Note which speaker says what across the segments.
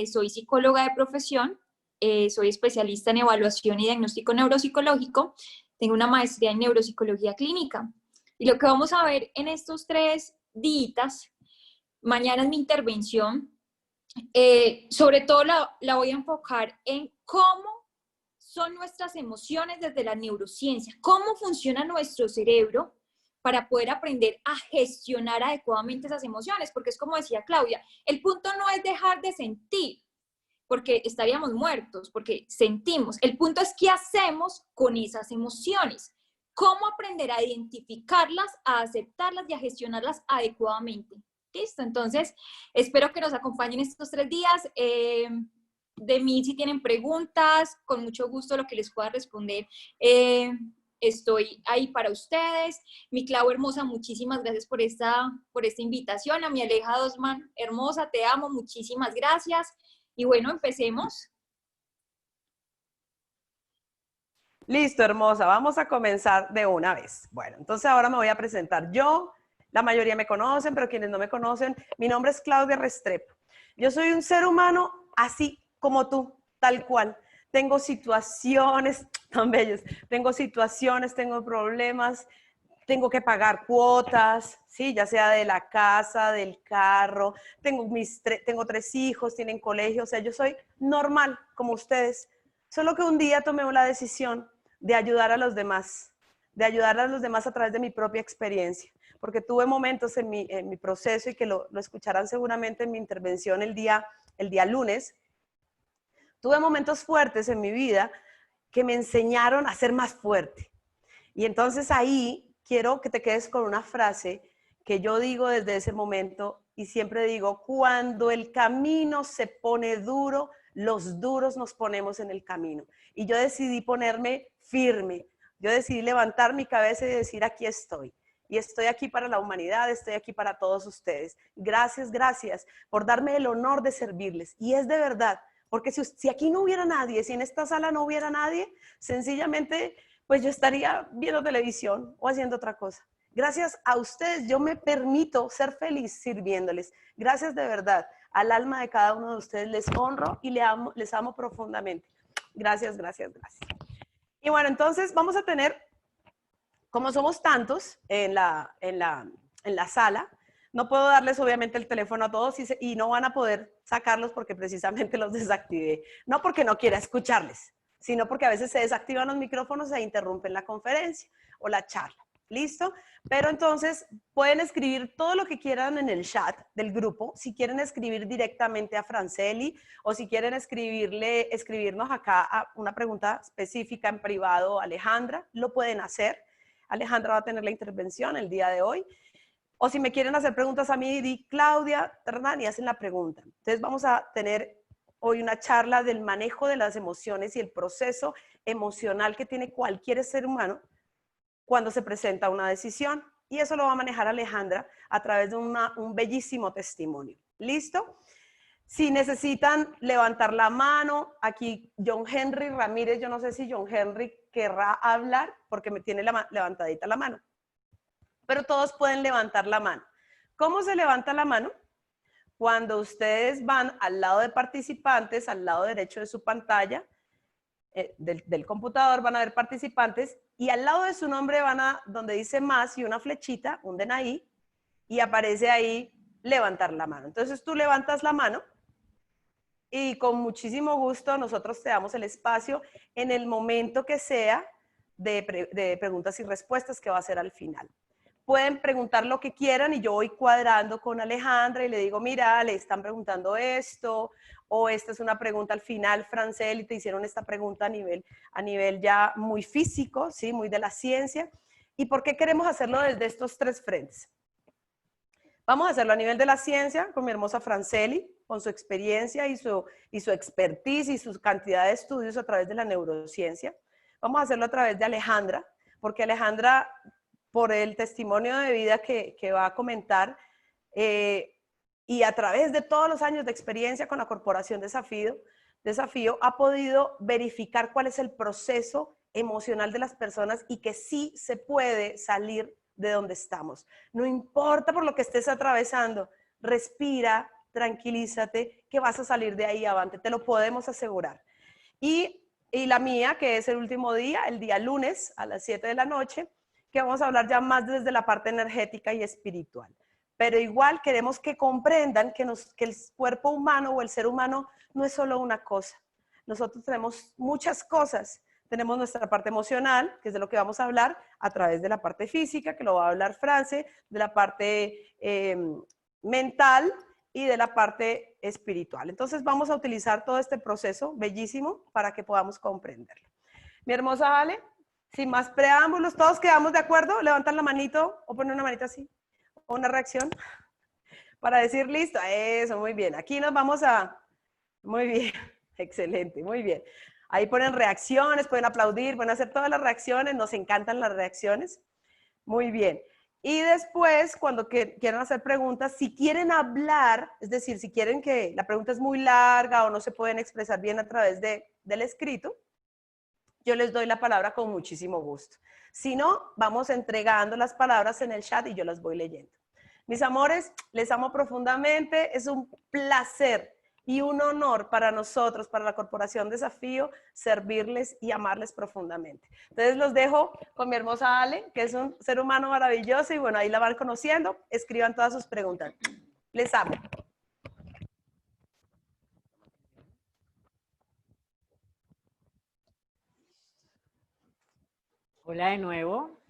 Speaker 1: soy psicóloga de profesión, soy especialista en evaluación y diagnóstico neuropsicológico, tengo una maestría en neuropsicología clínica. Y lo que vamos a ver en estos 3 días, mañana es mi intervención, sobre todo la voy a enfocar en cómo son nuestras emociones desde la neurociencia, cómo funciona nuestro cerebro para poder aprender a gestionar adecuadamente esas emociones, porque es como decía Claudia, el punto no es dejar de sentir, porque estaríamos muertos, porque sentimos. El punto es qué hacemos con esas emociones, cómo aprender a identificarlas, a aceptarlas y a gestionarlas adecuadamente. ¿Listo? Entonces, espero que nos acompañen estos 3 días. De mí, si tienen preguntas, con mucho gusto lo que les pueda responder. Estoy ahí para ustedes. Mi Clau hermosa, muchísimas gracias por esta invitación. A mi Aleja Dosman, hermosa, te amo, muchísimas gracias. Y bueno, empecemos.
Speaker 2: Listo, hermosa. Vamos a comenzar de una vez. Bueno, entonces ahora me voy a presentar yo. La mayoría me conocen, pero quienes no me conocen, mi nombre es Claudia Restrepo. Yo soy un ser humano así como tú, tal cual. Tengo situaciones tan bellas, tengo situaciones, tengo problemas, tengo que pagar cuotas, ¿sí? Ya sea de la casa, del carro, tengo 3 hijos, tienen colegio, o sea, yo soy normal como ustedes. Solo que un día tomé la decisión de ayudar a los demás, a través de mi propia experiencia, porque tuve momentos en mi proceso, y que lo escucharán seguramente en mi intervención el día lunes. Tuve momentos fuertes en mi vida que me enseñaron a ser más fuerte. Y entonces ahí quiero que te quedes con una frase que yo digo desde ese momento, y siempre digo: cuando el camino se pone duro, los duros nos ponemos en el camino. Y yo decidí ponerme firme, yo decidí levantar mi cabeza y decir: aquí estoy. Y estoy aquí para la humanidad, estoy aquí para todos ustedes. Gracias, gracias por darme el honor de servirles. Y es de verdad, porque si aquí no hubiera nadie, si en esta sala no hubiera nadie, sencillamente pues yo estaría viendo televisión o haciendo otra cosa. Gracias a ustedes yo me permito ser feliz sirviéndoles. Gracias de verdad. Al alma de cada uno de ustedes les honro y les amo profundamente. Gracias, gracias, gracias. Y bueno, entonces vamos a tener, como somos tantos en la sala, no puedo darles obviamente el teléfono a todos, y no van a poder sacarlos porque precisamente los desactivé. No porque no quiera escucharles, sino porque a veces se desactivan los micrófonos e interrumpen la conferencia o la charla. ¿Listo? Pero entonces pueden escribir todo lo que quieran en el chat del grupo. Si quieren escribir directamente a Franceli, o si quieren escribirnos acá a una pregunta específica en privado a Alejandra, lo pueden hacer. Alejandra va a tener la intervención el día de hoy. O si me quieren hacer preguntas a mí, di Claudia, Hernán, y hacen la pregunta. Entonces vamos a tener hoy una charla del manejo de las emociones y el proceso emocional que tiene cualquier ser humano cuando se presenta una decisión. Y eso lo va a manejar Alejandra a través de un bellísimo testimonio. ¿Listo? Si necesitan levantar la mano, aquí John Henry Ramírez, yo no sé si John Henry querrá hablar porque me tiene levantadita la mano. Pero todos pueden levantar la mano. ¿Cómo se levanta la mano? Cuando ustedes van al lado de participantes, al lado derecho de su pantalla, del computador, van a ver participantes, y al lado de su nombre van a donde dice más y una flechita, hunden ahí, y aparece ahí levantar la mano. Entonces tú levantas la mano y con muchísimo gusto nosotros te damos el espacio en el momento que sea de preguntas y respuestas, que va a ser al final. Pueden preguntar lo que quieran y yo voy cuadrando con Alejandra y le digo: mira, le están preguntando esto, o esta es una pregunta al final, Francel, y te hicieron esta pregunta a nivel ya muy físico, ¿sí? Muy de la ciencia. ¿Y por qué queremos hacerlo desde estos 3 frentes? Vamos a hacerlo a nivel de la ciencia con mi hermosa Franceli, con su experiencia y su expertise y su cantidad de estudios a través de la neurociencia. Vamos a hacerlo a través de Alejandra, porque Alejandra, por el testimonio de vida que va a comentar, y a través de todos los años de experiencia con la Corporación Desafío, ha podido verificar cuál es el proceso emocional de las personas y que sí se puede salir de donde estamos. No importa por lo que estés atravesando, respira, tranquilízate, que vas a salir de ahí avante, te lo podemos asegurar. Y la mía, que es el último día, el día lunes a las 7 de la noche, que vamos a hablar ya más desde la parte energética y espiritual. Pero igual queremos que comprendan que el cuerpo humano o el ser humano no es solo una cosa. Nosotros tenemos muchas cosas. Tenemos nuestra parte emocional, que es de lo que vamos a hablar, a través de la parte física, que lo va a hablar France, de la parte mental y de la parte espiritual. Entonces vamos a utilizar todo este proceso bellísimo para que podamos comprenderlo. Mi hermosa Ale, sin más preámbulos, ¿todos quedamos de acuerdo? Levantan la manito o ponen una manita así, o una reacción, para decir listo. Eso, muy bien. Aquí nos vamos a... Muy bien, excelente, muy bien. Ahí ponen reacciones, pueden aplaudir, pueden hacer todas las reacciones, nos encantan las reacciones. Muy bien. Y después, cuando quieran hacer preguntas, si quieren hablar, es decir, si quieren que la pregunta es muy larga o no se pueden expresar bien a través del escrito, yo les doy la palabra con muchísimo gusto. Si no, vamos entregando las palabras en el chat y yo las voy leyendo. Mis amores, les amo profundamente, es un placer y un honor para nosotros, para la Corporación Desafío, servirles y amarles profundamente. Entonces los dejo con mi hermosa Ale, que es un ser humano maravilloso y bueno, ahí la van conociendo. Escriban todas sus preguntas. Les amo.
Speaker 3: Hola de nuevo.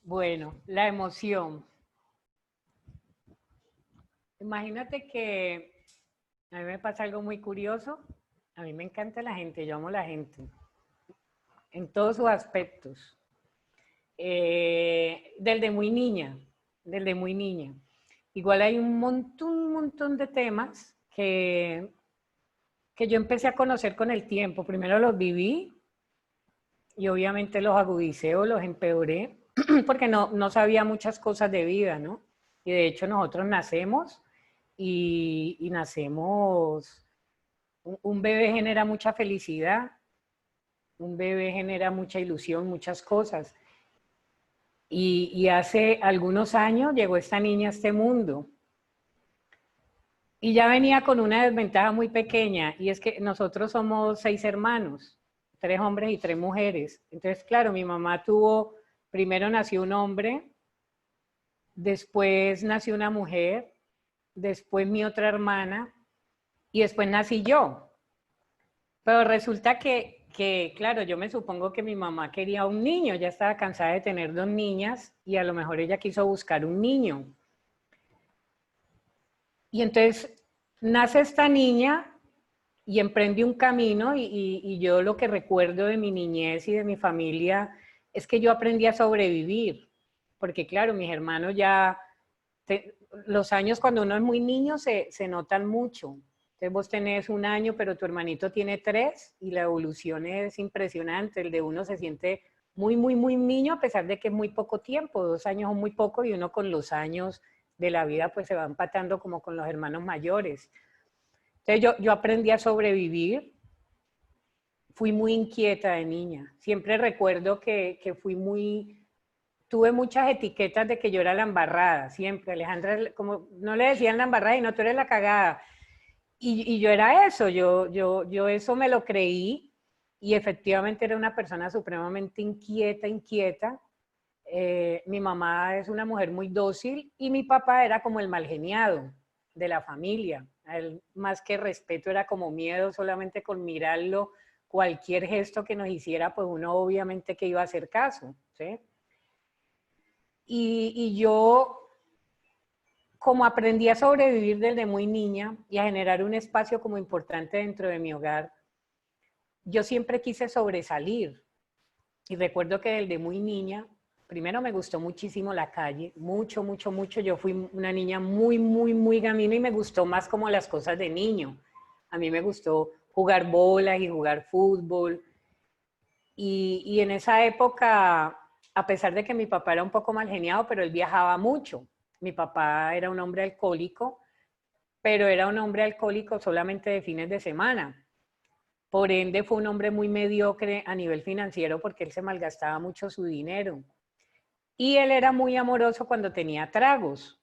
Speaker 3: Bueno, la emoción. Imagínate que a mí me pasa algo muy curioso. A mí me encanta la gente, yo amo la gente, en todos sus aspectos. Desde muy niña, desde muy niña. Igual hay un montón de temas que yo empecé a conocer con el tiempo. Primero los viví y obviamente los agudicé o los empeoré porque no sabía muchas cosas de vida, ¿no? Y de hecho nosotros nacemos y nacemos, un bebé genera mucha felicidad, un bebé genera mucha ilusión, muchas cosas. Y hace algunos años llegó esta niña a este mundo. Y ya venía con una desventaja muy pequeña, y es que nosotros somos 6 hermanos, 3 hombres y 3 mujeres. Entonces, claro, mi mamá primero nació un hombre, después nació una mujer, después mi otra hermana, y después nací yo. Pero resulta que, claro, yo me supongo que mi mamá quería un niño, ya estaba cansada de tener 2 niñas, y a lo mejor ella quiso buscar un niño. Y entonces nace esta niña y emprende un camino y yo lo que recuerdo de mi niñez y de mi familia es que yo aprendí a sobrevivir, porque claro, mis hermanos los años cuando uno es muy niño se notan mucho. Entonces vos tenés 1 año, pero tu hermanito tiene 3 y la evolución es impresionante. El de uno se siente muy niño a pesar de que es muy poco tiempo, 2 años son muy poco y uno con los años de la vida pues se va empatando como con los hermanos mayores. Entonces yo aprendí a sobrevivir, fui muy inquieta de niña, siempre recuerdo que tuve muchas etiquetas de que yo era la embarrada, siempre, Alejandra, como no le decían la embarrada y no, tú eres la cagada, y yo era eso, yo eso me lo creí, y efectivamente era una persona supremamente inquieta. Mi mamá es una mujer muy dócil y mi papá era como el mal geniado de la familia. A él, más que respeto, era como miedo, solamente con mirarlo, cualquier gesto que nos hiciera, pues uno obviamente que iba a hacer caso, ¿sí? Y yo, como aprendí a sobrevivir desde muy niña y a generar un espacio como importante dentro de mi hogar, yo siempre quise sobresalir. Y recuerdo que desde muy niña, primero me gustó muchísimo la calle, mucho. Yo fui una niña muy gamina y me gustó más como las cosas de niño. A mí me gustó jugar bolas y jugar fútbol. Y en esa época, a pesar de que mi papá era un poco mal geniado, pero él viajaba mucho. Mi papá era un hombre alcohólico, pero era un hombre alcohólico solamente de fines de semana. Por ende, fue un hombre muy mediocre a nivel financiero porque él se malgastaba mucho su dinero. Y él era muy amoroso cuando tenía tragos.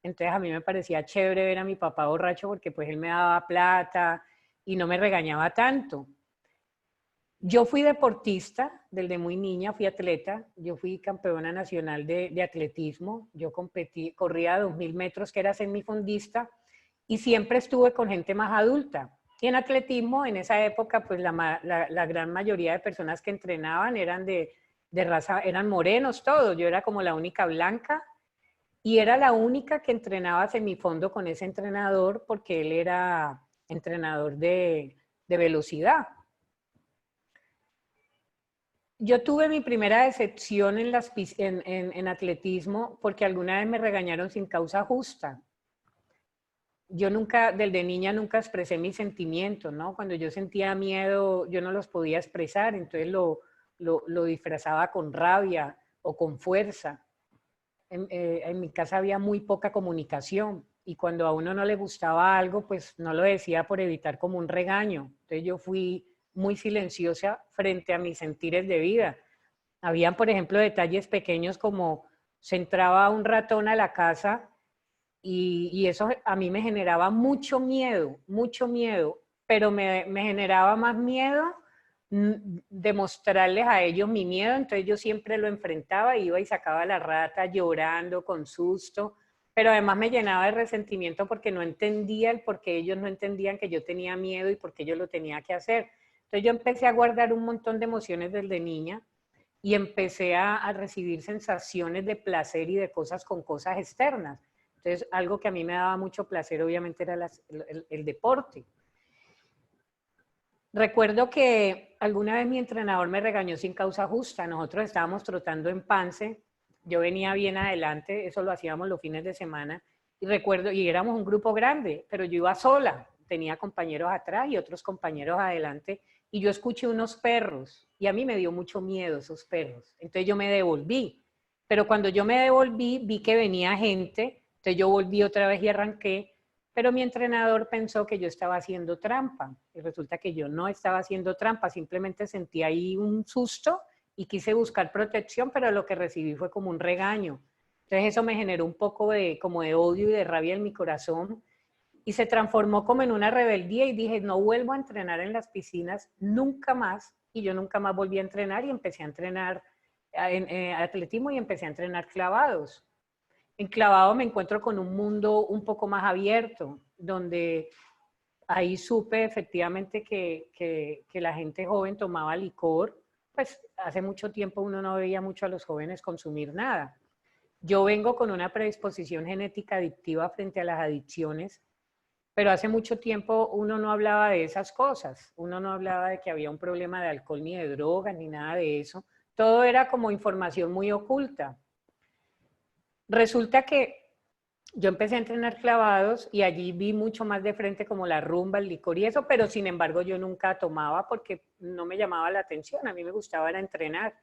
Speaker 3: Entonces a mí me parecía chévere ver a mi papá borracho porque pues él me daba plata y no me regañaba tanto. Yo fui deportista desde muy niña, fui atleta, yo fui campeona nacional de atletismo, yo competí, corría 2000 metros, que era semifondista, y siempre estuve con gente más adulta. Y en atletismo, en esa época, pues la gran mayoría de personas que entrenaban eran de raza, eran morenos todos, yo era como la única blanca, y era la única que entrenaba semifondo con ese entrenador porque él era entrenador de velocidad. Yo tuve mi primera decepción en atletismo porque alguna vez me regañaron sin causa justa. Yo nunca, desde niña, nunca expresé mis sentimientos, ¿no? Cuando yo sentía miedo, yo no los podía expresar, entonces lo disfrazaba con rabia o con fuerza. En mi casa había muy poca comunicación y cuando a uno no le gustaba algo, pues no lo decía por evitar como un regaño. Entonces yo fui muy silenciosa frente a mis sentires de vida. Habían, por ejemplo, detalles pequeños como se entraba un ratón a la casa y eso a mí me generaba mucho miedo, pero me generaba más miedo demostrarles a ellos mi miedo, entonces yo siempre lo enfrentaba, iba y sacaba la rata llorando con susto, pero además me llenaba de resentimiento porque no entendía el por qué ellos no entendían que yo tenía miedo y por qué yo lo tenía que hacer. Entonces yo empecé a guardar un montón de emociones desde niña y empecé a recibir sensaciones de placer y de cosas con cosas externas. Entonces algo que a mí me daba mucho placer obviamente era el deporte. Recuerdo que alguna vez mi entrenador me regañó sin causa justa. Nosotros estábamos trotando en Pance, yo venía bien adelante, eso lo hacíamos los fines de semana, y recuerdo, y éramos un grupo grande, pero yo iba sola, tenía compañeros atrás y otros compañeros adelante, y yo escuché unos perros, y a mí me dio mucho miedo esos perros. Entonces yo me devolví, pero cuando yo me devolví vi que venía gente, entonces yo volví otra vez y arranqué, pero mi entrenador pensó que yo estaba haciendo trampa y resulta que yo no estaba haciendo trampa, simplemente sentí ahí un susto y quise buscar protección, pero lo que recibí fue como un regaño. Entonces eso me generó un poco como de odio y de rabia en mi corazón y se transformó como en una rebeldía y dije, no vuelvo a entrenar en las piscinas nunca más, y yo nunca más volví a entrenar y empecé a entrenar en atletismo y empecé a entrenar clavados. En clavado me encuentro con un mundo un poco más abierto, donde ahí supe efectivamente que la gente joven tomaba licor. Pues hace mucho tiempo uno no veía mucho a los jóvenes consumir nada. Yo vengo con una predisposición genética adictiva frente a las adicciones, pero hace mucho tiempo uno no hablaba de esas cosas. Uno no hablaba de que había un problema de alcohol ni de drogas ni nada de eso. Todo era como información muy oculta. Resulta que yo empecé a entrenar clavados y allí vi mucho más de frente como la rumba, el licor y eso, pero sin embargo yo nunca tomaba porque no me llamaba la atención, a mí me gustaba era entrenar.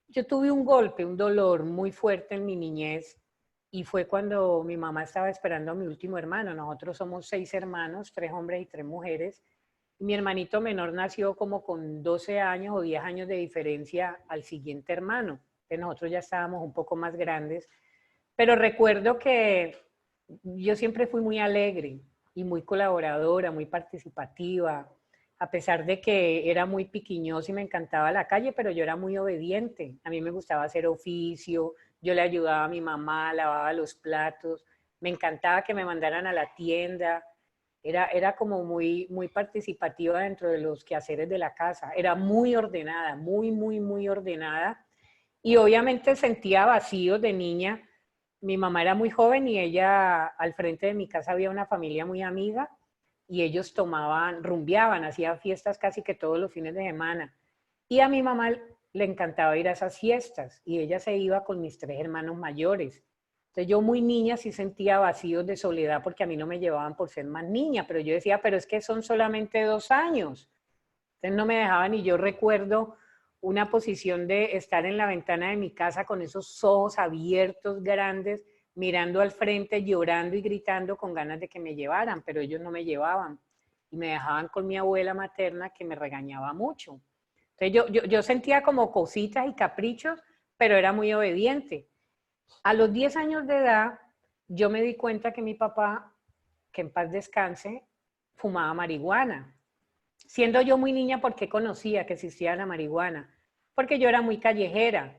Speaker 3: Yo tuve un golpe, un dolor muy fuerte en mi niñez y fue cuando mi mamá estaba esperando a mi último hermano. Nosotros somos 6 hermanos, 3 hombres y 3 mujeres. Mi hermanito menor nació como con 12 años o 10 años de diferencia al siguiente hermano. Entonces nosotros ya estábamos un poco más grandes. Pero recuerdo que yo siempre fui muy alegre y muy colaboradora, muy participativa, a pesar de que era muy piquiñosa y me encantaba la calle, pero yo era muy obediente. A mí me gustaba hacer oficio, yo le ayudaba a mi mamá, lavaba los platos, me encantaba que me mandaran a la tienda. Era como muy participativa dentro de los quehaceres de la casa. Era muy ordenada, muy ordenada. Y obviamente sentía vacíos de niña. Mi mamá era muy joven y ella, al frente de mi casa había una familia muy amiga y ellos tomaban, rumbeaban, hacían fiestas casi que todos los fines de semana. Y a mi mamá le encantaba ir a esas fiestas y ella se iba con mis 3 hermanos mayores. Entonces yo muy niña sí sentía vacíos de soledad porque a mí no me llevaban por ser más niña, pero yo decía, pero es que son solamente 2 años. Entonces no me dejaban y yo recuerdo una posición de estar en la ventana de mi casa con esos ojos abiertos, grandes, mirando al frente, llorando y gritando con ganas de que me llevaran, pero ellos no me llevaban y me dejaban con mi abuela materna que me regañaba mucho. Entonces yo sentía como cositas y caprichos, pero era muy obediente. A los 10 años de edad, yo me di cuenta que mi papá, que en paz descanse, fumaba marihuana. Siendo yo muy niña, ¿por qué conocía que existía la marihuana? Porque yo era muy callejera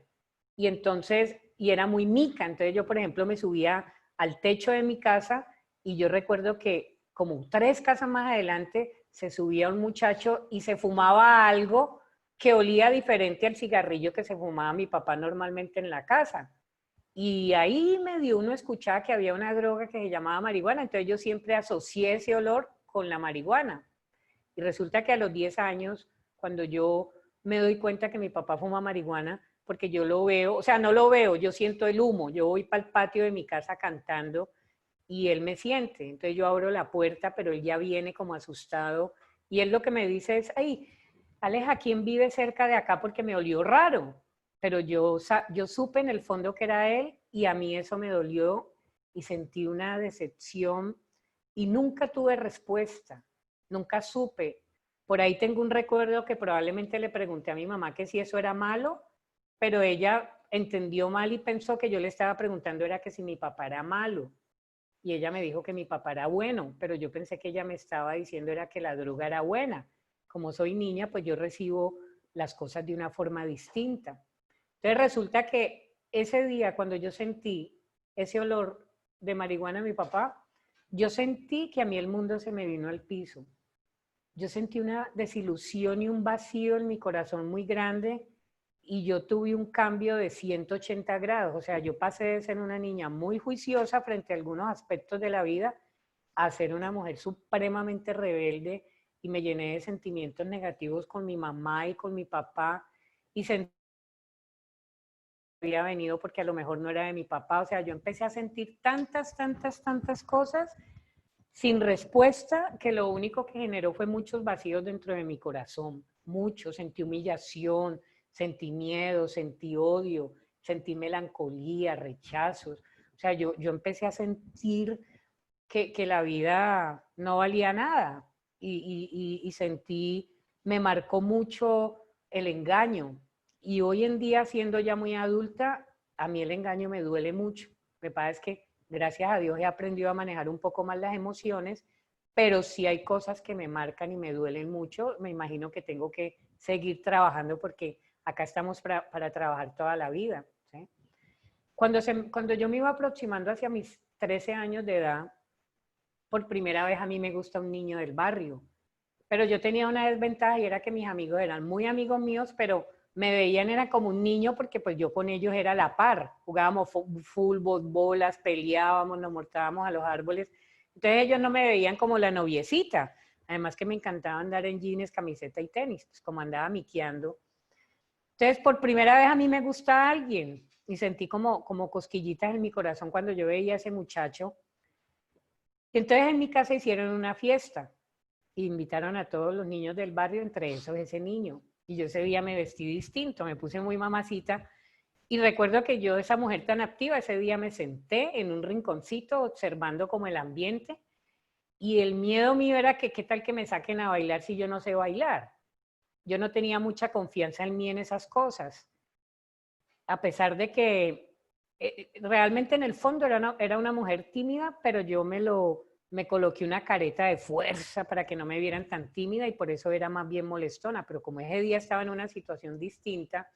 Speaker 3: y entonces, y era muy mica. Entonces yo, por ejemplo, me subía al techo de mi casa y yo recuerdo que como 3 casas más adelante se subía un muchacho y se fumaba algo que olía diferente al cigarrillo que se fumaba mi papá normalmente en la casa. Y ahí medio uno escuchaba que había una droga que se llamaba marihuana, entonces yo siempre asocié ese olor con la marihuana. Y resulta que a los 10 años, cuando yo me doy cuenta que mi papá fuma marihuana, porque yo lo veo, o sea, no lo veo, yo siento el humo, yo voy para el patio de mi casa cantando y él me siente, entonces yo abro la puerta, pero él ya viene como asustado y él lo que me dice es, ay, Aleja, ¿quién vive cerca de acá? Porque me olió raro, pero yo supe en el fondo que era él y a mí eso me dolió y sentí una decepción y nunca tuve respuesta, nunca supe. Por ahí tengo un recuerdo que probablemente le pregunté a mi mamá que si eso era malo, pero ella entendió mal y pensó que yo le estaba preguntando era que si mi papá era malo. Y ella me dijo que mi papá era bueno, pero yo pensé que ella me estaba diciendo era que la droga era buena. Como soy niña, pues yo recibo las cosas de una forma distinta. Entonces resulta que ese día cuando yo sentí ese olor de marihuana de mi papá, yo sentí que a mí el mundo se me vino al piso. Yo sentí una desilusión y un vacío en mi corazón muy grande y yo tuve un cambio de 180 grados. O sea, yo pasé de ser una niña muy juiciosa frente a algunos aspectos de la vida a ser una mujer supremamente rebelde y me llené de sentimientos negativos con mi mamá y con mi papá y sentí que había venido porque a lo mejor no era de mi papá. O sea, yo empecé a sentir tantas cosas sin respuesta, que lo único que generó fue muchos vacíos dentro de mi corazón, mucho, sentí humillación, sentí miedo, sentí odio, sentí melancolía, rechazos, o sea, yo empecé a sentir que la vida no valía nada y sentí, me marcó mucho el engaño y hoy en día siendo ya muy adulta, a mí el engaño me duele mucho, me parece que gracias a Dios he aprendido a manejar un poco más las emociones, pero sí hay cosas que me marcan y me duelen mucho. Me imagino que tengo que seguir trabajando porque acá estamos para trabajar toda la vida. ¿Sí? Cuando yo me iba aproximando hacia mis 13 años de edad, por primera vez a mí me gusta un niño del barrio. Pero yo tenía una desventaja y era que mis amigos eran muy amigos míos, pero me veían era como un niño porque pues yo con ellos era a la par. Jugábamos fútbol, bolas, peleábamos, nos montábamos a los árboles. Entonces ellos no me veían como la noviecita. Además que me encantaba andar en jeans, camiseta y tenis, pues como andaba miqueando. Entonces por primera vez a mí me gusta alguien y sentí como cosquillitas en mi corazón cuando yo veía a ese muchacho. Y entonces en mi casa hicieron una fiesta. Invitaron a todos los niños del barrio, entre esos ese niño. Y yo ese día me vestí distinto, me puse muy mamacita. Y recuerdo que yo, esa mujer tan activa, ese día me senté en un rinconcito observando como el ambiente. Y el miedo mío era que qué tal que me saquen a bailar si yo no sé bailar. Yo no tenía mucha confianza en mí en esas cosas. A pesar de que realmente en el fondo era una mujer tímida, pero yo me coloqué una careta de fuerza para que no me vieran tan tímida y por eso era más bien molestona, pero como ese día estaba en una situación distinta,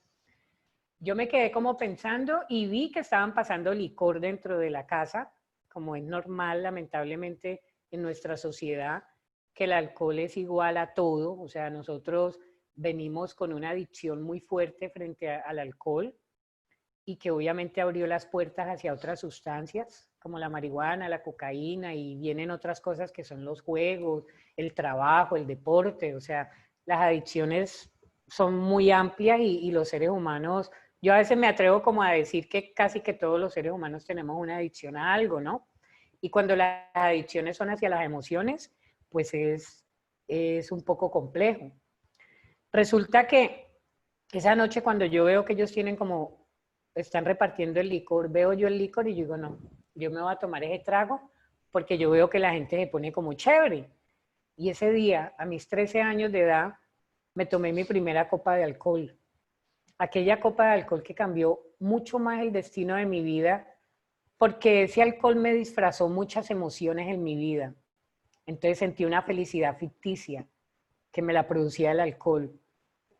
Speaker 3: yo me quedé como pensando y vi que estaban pasando licor dentro de la casa, como es normal lamentablemente en nuestra sociedad, que el alcohol es igual a todo, o sea, nosotros venimos con una adicción muy fuerte frente al alcohol y que obviamente abrió las puertas hacia otras sustancias como la marihuana, la cocaína y vienen otras cosas que son los juegos, el trabajo, el deporte, o sea, las adicciones son muy amplias y los seres humanos, yo a veces me atrevo como a decir que casi que todos los seres humanos tenemos una adicción a algo, ¿no? Y cuando las adicciones son hacia las emociones, pues es un poco complejo. Resulta que esa noche cuando yo veo que ellos tienen como están repartiendo el licor, veo yo el licor y yo digo, no, yo me voy a tomar ese trago porque yo veo que la gente se pone como chévere. Y ese día, a mis 13 años de edad, me tomé mi primera copa de alcohol. aquella copa de alcohol que cambió mucho más el destino de mi vida, porque ese alcohol me disfrazó muchas emociones en mi vida. Entonces sentí una felicidad ficticia que me la producía el alcohol.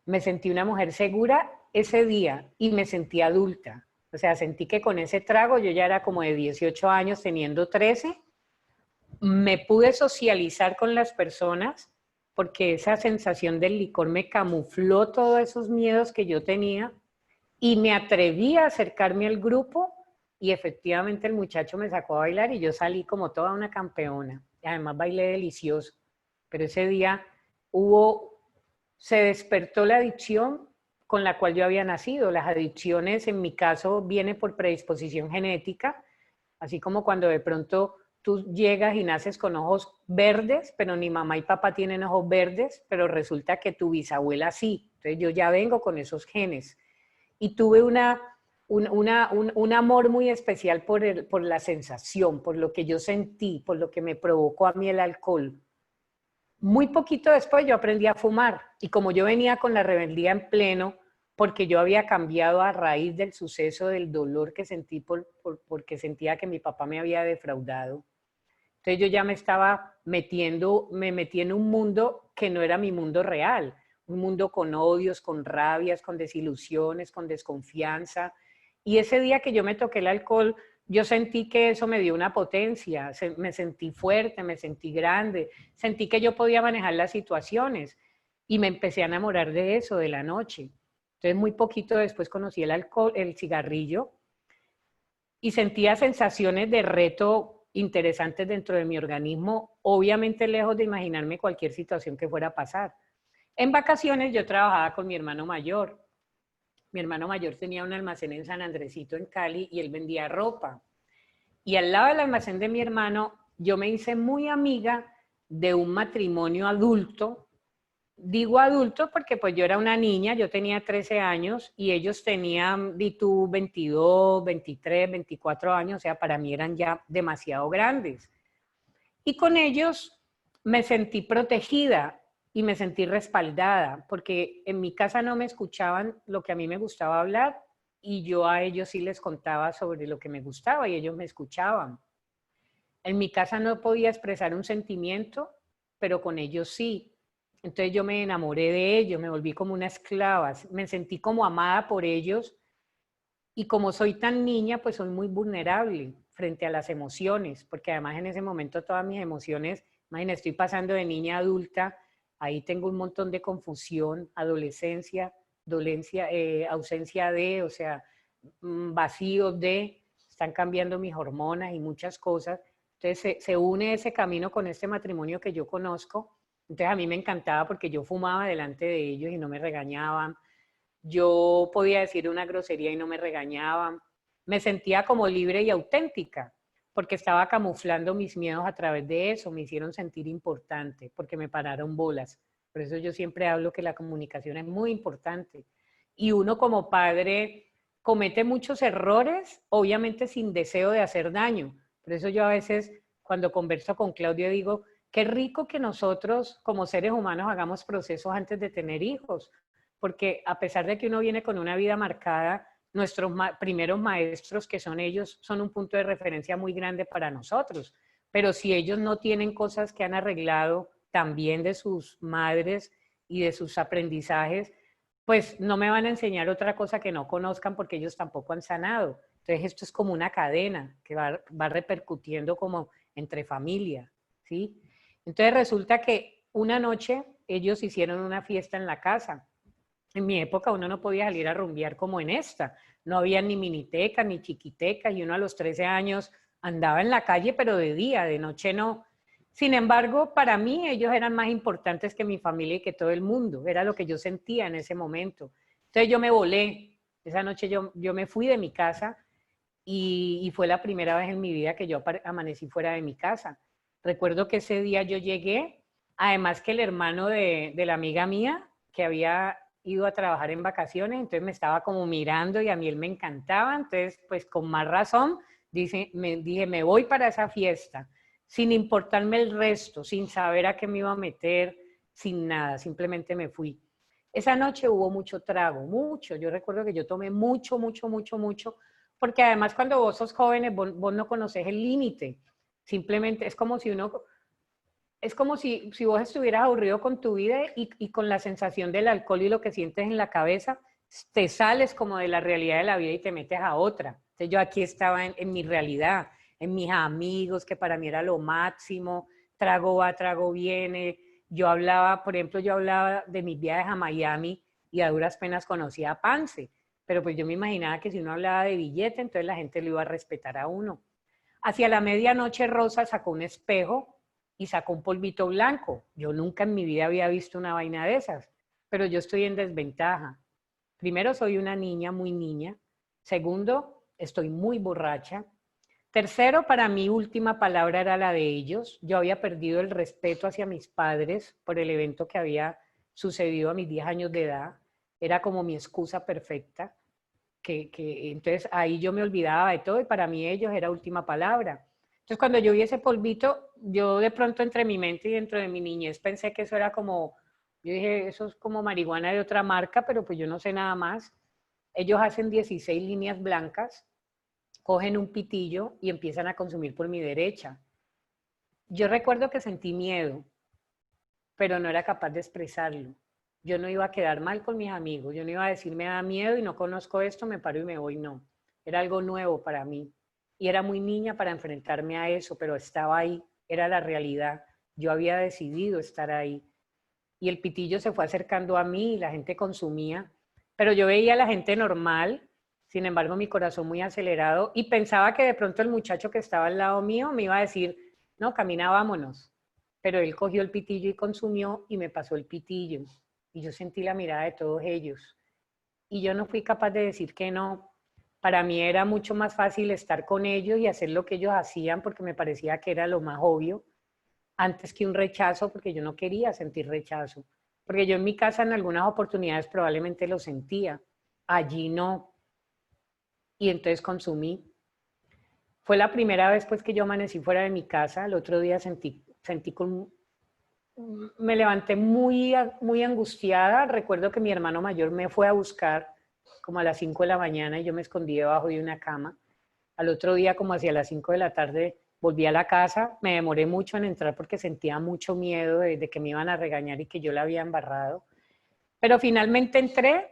Speaker 3: Me sentí una mujer segura ese día y me sentí adulta. O sea, sentí que con ese trago yo ya era como de 18 años, teniendo 13. Me pude socializar con las personas porque esa sensación del licor me camufló todos esos miedos que yo tenía y me atreví a acercarme al grupo y efectivamente el muchacho me sacó a bailar y yo salí como toda una campeona. Y además bailé delicioso. Pero ese día se despertó la adicción con la cual yo había nacido. Las adicciones en mi caso vienen por predisposición genética, así como cuando de pronto tú llegas y naces con ojos verdes, pero ni mamá y papá tienen ojos verdes, pero resulta que tu bisabuela sí. Entonces yo ya vengo con esos genes. Y tuve un amor muy especial por la sensación, por lo que yo sentí, por lo que me provocó a mí el alcohol. Muy poquito después yo aprendí a fumar y como yo venía con la rebeldía en pleno, porque yo había cambiado a raíz del suceso del dolor que sentí porque sentía que mi papá me había defraudado. Entonces yo ya me metí en un mundo que no era mi mundo real, un mundo con odios, con rabias, con desilusiones, con desconfianza. Y ese día que yo me toqué el alcohol, yo sentí que eso me dio una potencia, me sentí fuerte, me sentí grande, sentí que yo podía manejar las situaciones y me empecé a enamorar de eso, de la noche. Entonces muy poquito después conocí el alcohol, el cigarrillo y sentía sensaciones de reto interesantes dentro de mi organismo, obviamente lejos de imaginarme cualquier situación que fuera a pasar. En vacaciones yo trabajaba con mi hermano mayor. Mi hermano mayor tenía un almacén en San Andresito, en Cali, y él vendía ropa. Y al lado del almacén de mi hermano, yo me hice muy amiga de un matrimonio adulto. Digo adulto porque pues yo era una niña, yo tenía 13 años y ellos tenían, di tú, 22, 23, 24 años, o sea, para mí eran ya demasiado grandes. Y con ellos me sentí protegida y me sentí respaldada, porque en mi casa no me escuchaban lo que a mí me gustaba hablar y yo a ellos sí les contaba sobre lo que me gustaba y ellos me escuchaban. En mi casa no podía expresar un sentimiento, pero con ellos sí. Entonces yo me enamoré de ellos, me volví como una esclava, me sentí como amada por ellos y como soy tan niña, pues soy muy vulnerable frente a las emociones, porque además en ese momento todas mis emociones, imagínate, estoy pasando de niña a adulta, ahí tengo un montón de confusión, adolescencia, dolencia, ausencia de, o sea, vacío de, están cambiando mis hormonas y muchas cosas. Entonces se une ese camino con este matrimonio que yo conozco. Entonces a mí me encantaba porque yo fumaba delante de ellos y no me regañaban. Yo podía decir una grosería y no me regañaban. Me sentía como libre y auténtica porque estaba camuflando mis miedos a través de eso. Me hicieron sentir importante porque me pararon bolas. Por eso yo siempre hablo que la comunicación es muy importante. Y uno como padre comete muchos errores, obviamente sin deseo de hacer daño. Por eso yo a veces cuando converso con Claudia digo, qué rico que nosotros como seres humanos hagamos procesos antes de tener hijos, porque a pesar de que uno viene con una vida marcada, nuestros primeros maestros, que son ellos, son un punto de referencia muy grande para nosotros. Pero si ellos no tienen cosas que han arreglado también de sus madres y de sus aprendizajes, pues no me van a enseñar otra cosa que no conozcan porque ellos tampoco han sanado. Entonces esto es como una cadena que va repercutiendo como entre familia, ¿sí? Entonces resulta que una noche ellos hicieron una fiesta en la casa. En mi época uno no podía salir a rumbear como en esta. No había ni miniteca, ni chiquiteca, y uno a los 13 años andaba en la calle, pero de día, de noche no. Sin embargo, para mí ellos eran más importantes que mi familia y que todo el mundo. Era lo que yo sentía en ese momento. Entonces yo me volé. Esa noche yo me fui de mi casa y fue la primera vez en mi vida que yo amanecí fuera de mi casa. Recuerdo que ese día yo llegué, además que el hermano de la amiga mía, que había ido a trabajar en vacaciones, entonces me estaba como mirando y a mí él me encantaba, entonces pues con más razón dije, me voy para esa fiesta, sin importarme el resto, sin saber a qué me iba a meter, sin nada, simplemente me fui. Esa noche hubo mucho trago, mucho. Yo recuerdo que yo tomé mucho, porque además cuando vos sos jóvenes, vos no conoces el límite. Simplemente es como si uno, es como si vos estuvieras aburrido con tu vida y con la sensación del alcohol y lo que sientes en la cabeza, te sales como de la realidad de la vida y te metes a otra. Entonces yo aquí estaba en mi realidad, en mis amigos, que para mí era lo máximo, trago va, trago viene. Yo hablaba, por ejemplo, yo hablaba de mis viajes a Miami y a duras penas conocía a Pance, pero pues yo me imaginaba que si uno hablaba de billete, entonces la gente lo iba a respetar a uno. Hacia la medianoche Rosa sacó un espejo y sacó un polvito blanco. Yo nunca en mi vida había visto una vaina de esas, pero yo estoy en desventaja. Primero, soy una niña, muy niña. Segundo, estoy muy borracha. Tercero, para mí, última palabra era la de ellos. Yo había perdido el respeto hacia mis padres por el evento que había sucedido a mis 10 años de edad. Era como mi excusa perfecta. Entonces ahí yo me olvidaba de todo y para mí ellos era última palabra. Entonces cuando yo vi ese polvito, yo de pronto entre mi mente y dentro de mi niñez pensé que eso era como, yo dije, eso es como marihuana de otra marca, pero pues yo no sé nada más. Ellos hacen 16 líneas blancas, cogen un pitillo y empiezan a consumir por mi derecha. Yo recuerdo que sentí miedo, pero no era capaz de expresarlo. Yo no iba a quedar mal con mis amigos, yo no iba a decir me da miedo y no conozco esto, me paro y me voy, no. Era algo nuevo para mí. Y era muy niña para enfrentarme a eso, pero estaba ahí, era la realidad. Yo había decidido estar ahí. Y el pitillo se fue acercando a mí y la gente consumía, pero yo veía a la gente normal, sin embargo mi corazón muy acelerado y pensaba que de pronto el muchacho que estaba al lado mío me iba a decir, no, camina, vámonos. Pero él cogió el pitillo y consumió y me pasó el pitillo. Y yo sentí la mirada de todos ellos. Y yo no fui capaz de decir que no. Para mí era mucho más fácil estar con ellos y hacer lo que ellos hacían porque me parecía que era lo más obvio, antes que un rechazo, porque yo no quería sentir rechazo. Porque yo en mi casa en algunas oportunidades probablemente lo sentía. Allí no. Y entonces consumí. Fue la primera vez pues que yo amanecí fuera de mi casa. El otro día sentí con me levanté muy angustiada. Recuerdo que mi hermano mayor me fue a buscar como a las 5 de la mañana y yo me escondí debajo de una cama. Al otro día, como hacia las 5 de la tarde, volví a la casa. Me demoré mucho en entrar porque sentía mucho miedo de que me iban a regañar y que yo la había embarrado. Pero finalmente entré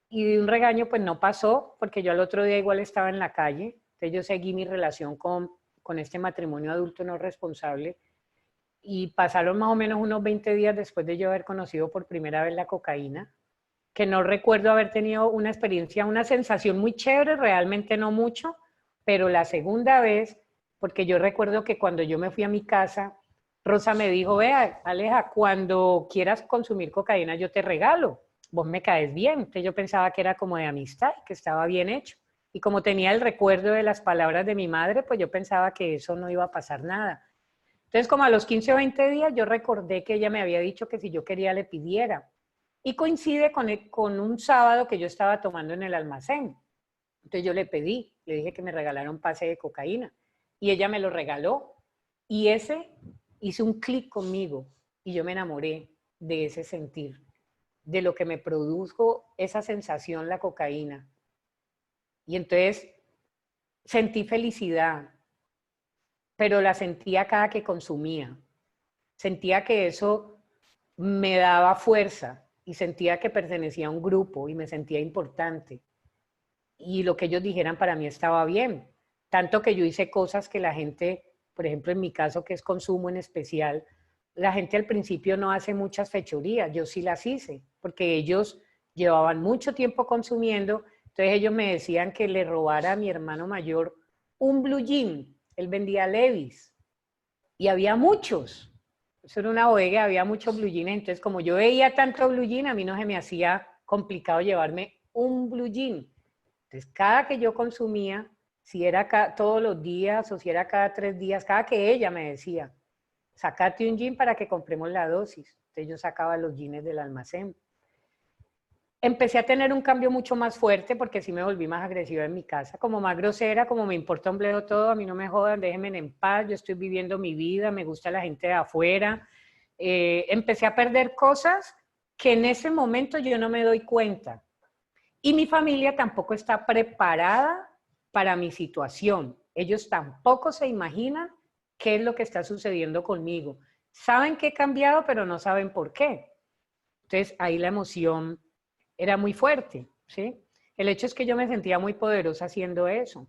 Speaker 3: y de un regaño pues no pasó porque yo al otro día igual estaba en la calle. Entonces yo seguí mi relación con este matrimonio adulto no responsable. Y pasaron más o menos unos 20 días después de yo haber conocido por primera vez la cocaína, que no recuerdo haber tenido una experiencia, una sensación muy chévere, realmente no mucho, pero la segunda vez, porque yo recuerdo que cuando yo me fui a mi casa, Rosa me dijo, vea, Aleja, cuando quieras consumir cocaína yo te regalo, vos me caes bien. Entonces yo pensaba que era como de amistad, que estaba bien hecho. Y como tenía el recuerdo de las palabras de mi madre, pues yo pensaba que eso no iba a pasar nada. Entonces, como a los 15 o 20 días, yo recordé que ella me había dicho que si yo quería le pidiera. Y coincide con un sábado que yo estaba tomando en el almacén. Entonces yo le pedí, le dije que me regalara un pase de cocaína. Y ella me lo regaló. Y ese hizo un clic conmigo. Y yo me enamoré de ese sentir, de lo que me produjo esa sensación, la cocaína. Y entonces sentí felicidad, pero la sentía cada que consumía. Sentía que eso me daba fuerza y sentía que pertenecía a un grupo y me sentía importante. Y lo que ellos dijeran para mí estaba bien. Tanto que yo hice cosas que la gente, por ejemplo en mi caso que es consumo en especial, la gente al principio no hace muchas fechorías, yo sí las hice, porque ellos llevaban mucho tiempo consumiendo, entonces ellos me decían que le robara a mi hermano mayor un blue jean, él vendía Levi's, y había muchos. Eso era una bodega, había muchos blue jeans, entonces como yo veía tanto blue jean, a mí no se me hacía complicado llevarme un blue jean. Entonces cada que yo consumía, si era todos los días o si era cada 3 días, cada que ella me decía, sacate un jean para que compremos la dosis. Entonces yo sacaba los jeans del almacén. Empecé a tener un cambio mucho más fuerte porque sí me volví más agresiva en mi casa, como más grosera, como me importa un bledo todo, a mí no me jodan, déjenme en paz, yo estoy viviendo mi vida, me gusta la gente de afuera. Empecé a perder cosas que en ese momento yo no me doy cuenta. Y mi familia tampoco está preparada para mi situación. Ellos tampoco se imaginan qué es lo que está sucediendo conmigo. Saben que he cambiado, pero no saben por qué. Entonces, ahí la emoción era muy fuerte, ¿sí? El hecho es que yo me sentía muy poderosa haciendo eso.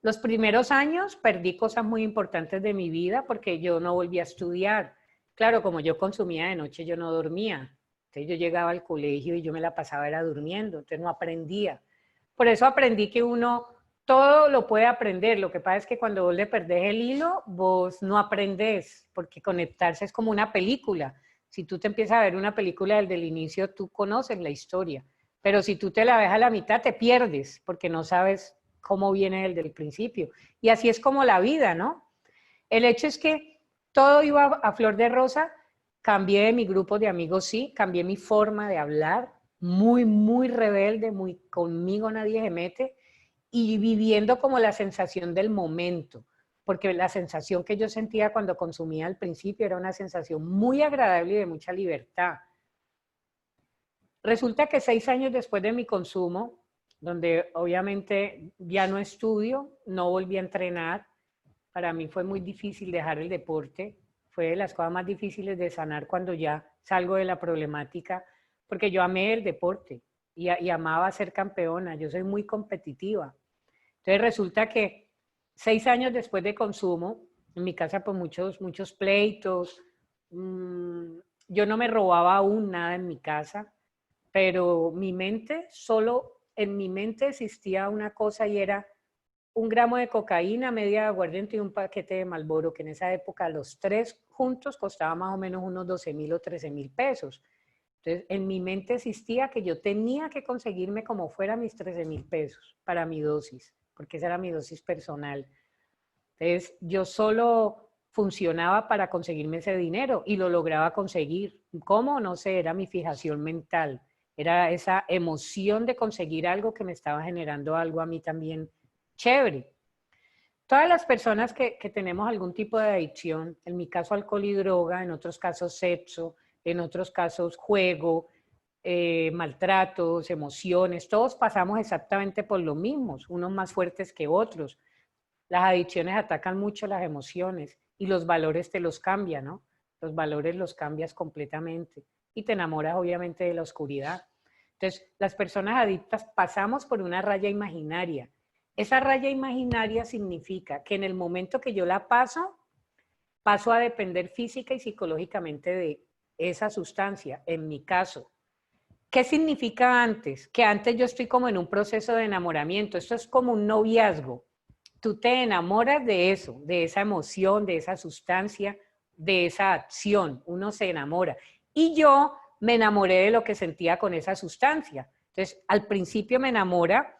Speaker 3: Los primeros años perdí cosas muy importantes de mi vida porque yo no volví a estudiar. Claro, como yo consumía de noche, yo no dormía. Entonces yo llegaba al colegio y yo me la pasaba era durmiendo, entonces no aprendía. Por eso aprendí que uno todo lo puede aprender. Lo que pasa es que cuando vos le perdés el hilo, vos no aprendés, porque conectarse es como una película. Si tú te empiezas a ver una película desde el inicio, tú conoces la historia. Pero si tú te la ves a la mitad, te pierdes, porque no sabes cómo viene el del principio. Y así es como la vida, ¿no? El hecho es que todo iba a flor de rosa. Cambié de mi grupo de amigos, sí, cambié mi forma de hablar, muy, muy rebelde, muy conmigo nadie se mete, y viviendo como la sensación del momento, porque la sensación que yo sentía cuando consumía al principio era una sensación muy agradable y de mucha libertad. Resulta que 6 años después de mi consumo, donde obviamente ya no estudio, no volví a entrenar, para mí fue muy difícil dejar el deporte, fue de las cosas más difíciles de sanar cuando ya salgo de la problemática, porque yo amé el deporte y amaba ser campeona, yo soy muy competitiva. Entonces resulta que 6 años después de consumo, en mi casa pues muchos pleitos, yo no me robaba aún nada en mi casa, pero mi mente, solo en mi mente existía una cosa y era 1 gramo de cocaína, media de aguardiente y un paquete de Marlboro, que en esa época los 3 juntos costaban más o menos unos 12,000 o 13,000 pesos. Entonces, en mi mente existía que yo tenía que conseguirme como fuera mis 13,000 pesos para mi dosis, porque esa era mi dosis personal. Entonces, yo solo funcionaba para conseguirme ese dinero y lo lograba conseguir. ¿Cómo? No sé, era mi fijación mental. Era esa emoción de conseguir algo que me estaba generando algo a mí también chévere. Todas las personas que tenemos algún tipo de adicción, en mi caso alcohol y droga, en otros casos sexo, en otros casos juego, maltratos, emociones, todos pasamos exactamente por lo mismo, unos más fuertes que otros. Las adicciones atacan mucho las emociones y los valores te los cambian, ¿no? Los valores los cambias completamente y te enamoras obviamente de la oscuridad. Entonces, las personas adictas pasamos por una raya imaginaria. Esa raya imaginaria significa que en el momento que yo la paso, paso a depender física y psicológicamente de esa sustancia, en mi caso. ¿Qué significa antes? Que antes yo estoy como en un proceso de enamoramiento. Esto es como un noviazgo. Tú te enamoras de eso, de esa emoción, de esa sustancia, de esa acción. Uno se enamora. Y yo me enamoré de lo que sentía con esa sustancia. Entonces, al principio me enamora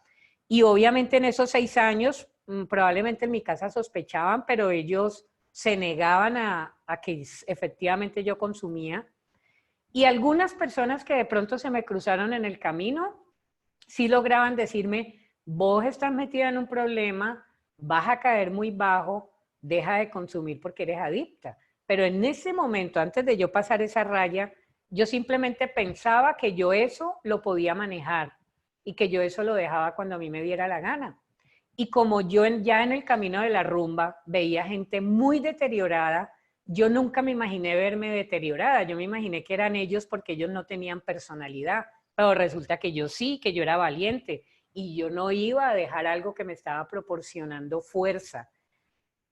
Speaker 3: y obviamente en esos 6 años, probablemente en mi casa sospechaban, pero ellos se negaban a que efectivamente yo consumía. Y algunas personas que de pronto se me cruzaron en el camino, sí lograban decirme, vos estás metida en un problema, vas a caer muy bajo, deja de consumir porque eres adicta. Pero en ese momento, antes de yo pasar esa raya, yo simplemente pensaba que yo eso lo podía manejar y que yo eso lo dejaba cuando a mí me diera la gana. Y como yo ya en el camino de la rumba veía gente muy deteriorada, yo nunca me imaginé verme deteriorada, yo me imaginé que eran ellos porque ellos no tenían personalidad, pero resulta que yo sí, que yo era valiente y yo no iba a dejar algo que me estaba proporcionando fuerza,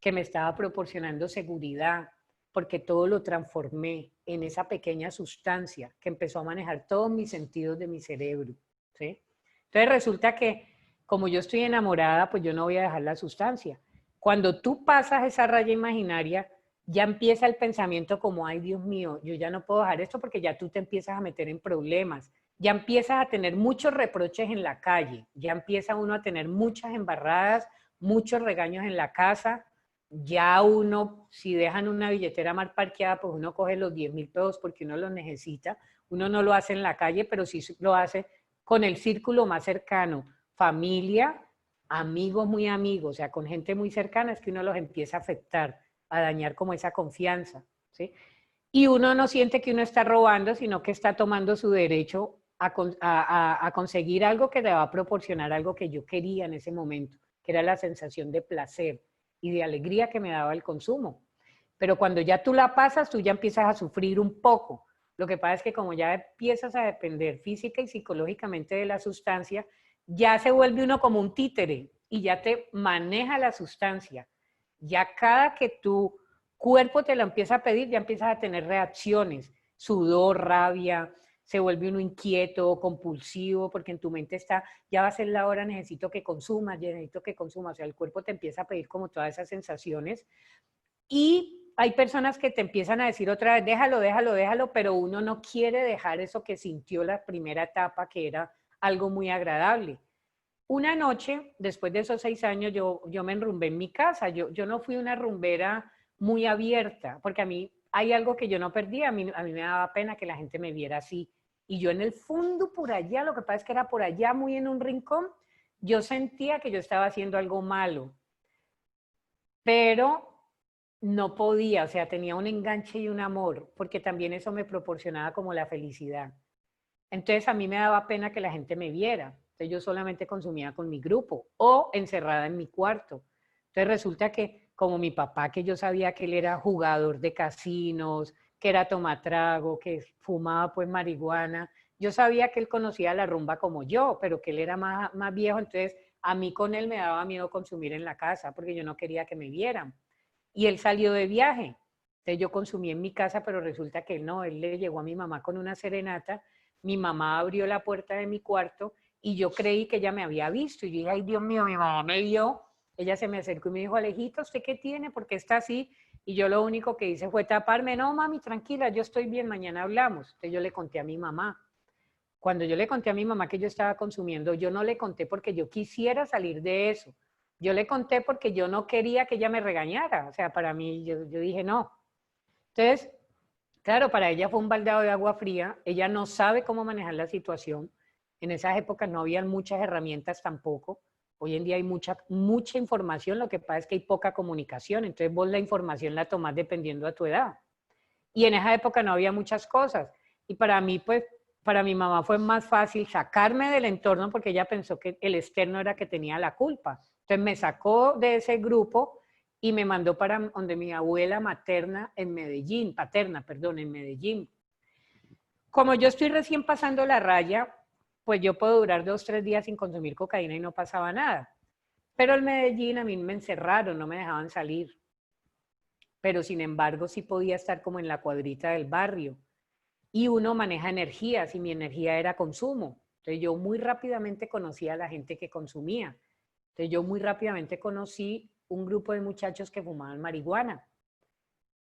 Speaker 3: que me estaba proporcionando seguridad, porque todo lo transformé en esa pequeña sustancia que empezó a manejar todos mis sentidos de mi cerebro, ¿sí? Entonces resulta que como yo estoy enamorada, pues yo no voy a dejar la sustancia. Cuando tú pasas esa raya imaginaria, ya empieza el pensamiento como, ay Dios mío, yo ya no puedo dejar esto porque ya tú te empiezas a meter en problemas, ya empiezas a tener muchos reproches en la calle, ya empieza uno a tener muchas embarradas, muchos regaños en la casa, ya uno, si dejan una billetera mal parqueada, pues uno coge los 10,000 pesos porque uno los necesita, uno no lo hace en la calle, pero sí lo hace con el círculo más cercano, familia, amigos muy amigos, o sea, con gente muy cercana es que uno los empieza a afectar, a dañar como esa confianza, ¿sí? y uno no siente que uno está robando, sino que está tomando su derecho a conseguir algo que le va a proporcionar algo que yo quería en ese momento, que era la sensación de placer y de alegría que me daba el consumo. Pero cuando ya tú la pasas, tú ya empiezas a sufrir un poco. Lo que pasa es que como ya empiezas a depender física y psicológicamente de la sustancia, ya se vuelve uno como un títere y ya te maneja la sustancia. Ya cada que tu cuerpo te lo empieza a pedir, ya empiezas a tener reacciones, sudor, rabia, se vuelve uno inquieto, compulsivo, porque en tu mente está, ya va a ser la hora, necesito que consumas, ya necesito que consumas. O sea, el cuerpo te empieza a pedir como todas esas sensaciones. Y hay personas que te empiezan a decir otra vez, déjalo, déjalo, déjalo, pero uno no quiere dejar eso que sintió la primera etapa, que era algo muy agradable. Una noche, después de esos 6 años, yo me enrumbé en mi casa. Yo no fui una rumbera muy abierta, porque a mí hay algo que yo no perdí, a mí me daba pena que la gente me viera así. Y yo en el fondo, por allá, lo que pasa es que era por allá, muy en un rincón, yo sentía que yo estaba haciendo algo malo, pero no podía, o sea, tenía un enganche y un amor, porque también eso me proporcionaba como la felicidad. Entonces a mí me daba pena que la gente me viera. Entonces yo solamente consumía con mi grupo o encerrada en mi cuarto. Entonces resulta que como mi papá, que yo sabía que él era jugador de casinos, que era tomatrago, que fumaba pues marihuana, yo sabía que él conocía la rumba como yo, pero que él era más viejo, entonces a mí con él me daba miedo consumir en la casa porque yo no quería que me vieran. Y él salió de viaje. Entonces yo consumí en mi casa, pero resulta que no, él le llegó a mi mamá con una serenata, mi mamá abrió la puerta de mi cuarto y yo creí que ella me había visto. Y yo dije, ay Dios mío, mi mamá me vio. Ella se me acercó y me dijo, Alejito, ¿usted qué tiene? ¿Por qué está así? Y yo lo único que hice fue taparme, no mami, tranquila, yo estoy bien, mañana hablamos. Entonces yo le conté a mi mamá. Cuando yo le conté a mi mamá que yo estaba consumiendo, yo no le conté porque yo quisiera salir de eso. Yo le conté porque yo no quería que ella me regañara. O sea, para mí, yo dije no. Entonces, claro, para ella fue un baldado de agua fría. Ella no sabe cómo manejar la situación. En esas épocas no habían muchas herramientas tampoco. Hoy en día hay mucha información, lo que pasa es que hay poca comunicación. Entonces vos la información la tomás dependiendo a tu edad. Y en esa época no había muchas cosas. Y para mí, pues, para mi mamá fue más fácil sacarme del entorno porque ella pensó que el externo era que tenía la culpa. Entonces me sacó de ese grupo y me mandó para donde mi abuela materna en Medellín, paterna, perdón, en Medellín. Como yo estoy recién pasando la raya, pues yo puedo durar 2, 3 días sin consumir cocaína y no pasaba nada. Pero en Medellín a mí me encerraron, no me dejaban salir. Pero sin embargo sí podía estar como en la cuadrita del barrio. Y uno maneja energías y mi energía era consumo. Entonces yo muy rápidamente conocí a la gente que consumía. Entonces yo muy rápidamente conocí un grupo de muchachos que fumaban marihuana.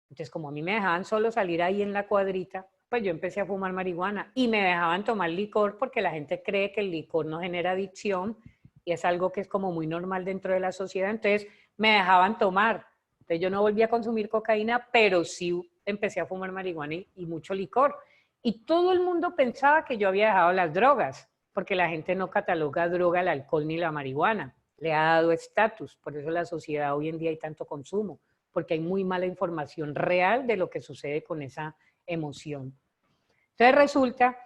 Speaker 3: Entonces como a mí me dejaban solo salir ahí en la cuadrita, pues yo empecé a fumar marihuana y me dejaban tomar licor porque la gente cree que el licor no genera adicción y es algo que es como muy normal dentro de la sociedad. Entonces me dejaban tomar. Entonces yo no volví a consumir cocaína, pero sí empecé a fumar marihuana y mucho licor. Y todo el mundo pensaba que yo había dejado las drogas, porque la gente no cataloga droga, el alcohol ni la marihuana. Le ha dado estatus, por eso en la sociedad hoy en día hay tanto consumo, porque hay muy mala información real de lo que sucede con esa emoción. Entonces resulta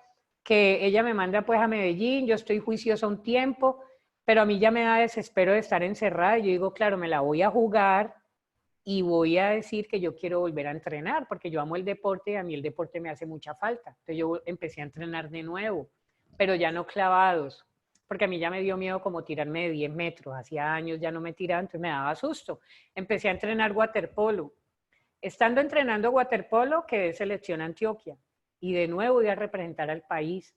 Speaker 3: que ella me manda pues a Medellín, yo estoy juiciosa un tiempo, pero a mí ya me da desespero de estar encerrada y yo digo, claro, me la voy a jugar y voy a decir que yo quiero volver a entrenar, porque yo amo el deporte y a mí el deporte me hace mucha falta. Entonces yo empecé a entrenar de nuevo, pero ya no clavados, porque a mí ya me dio miedo como tirarme de 10 metros, hacía años ya no me tiraba, entonces me daba susto. Empecé a entrenar waterpolo. Estando entrenando waterpolo, quedé selección Antioquia y de nuevo voy a representar al país.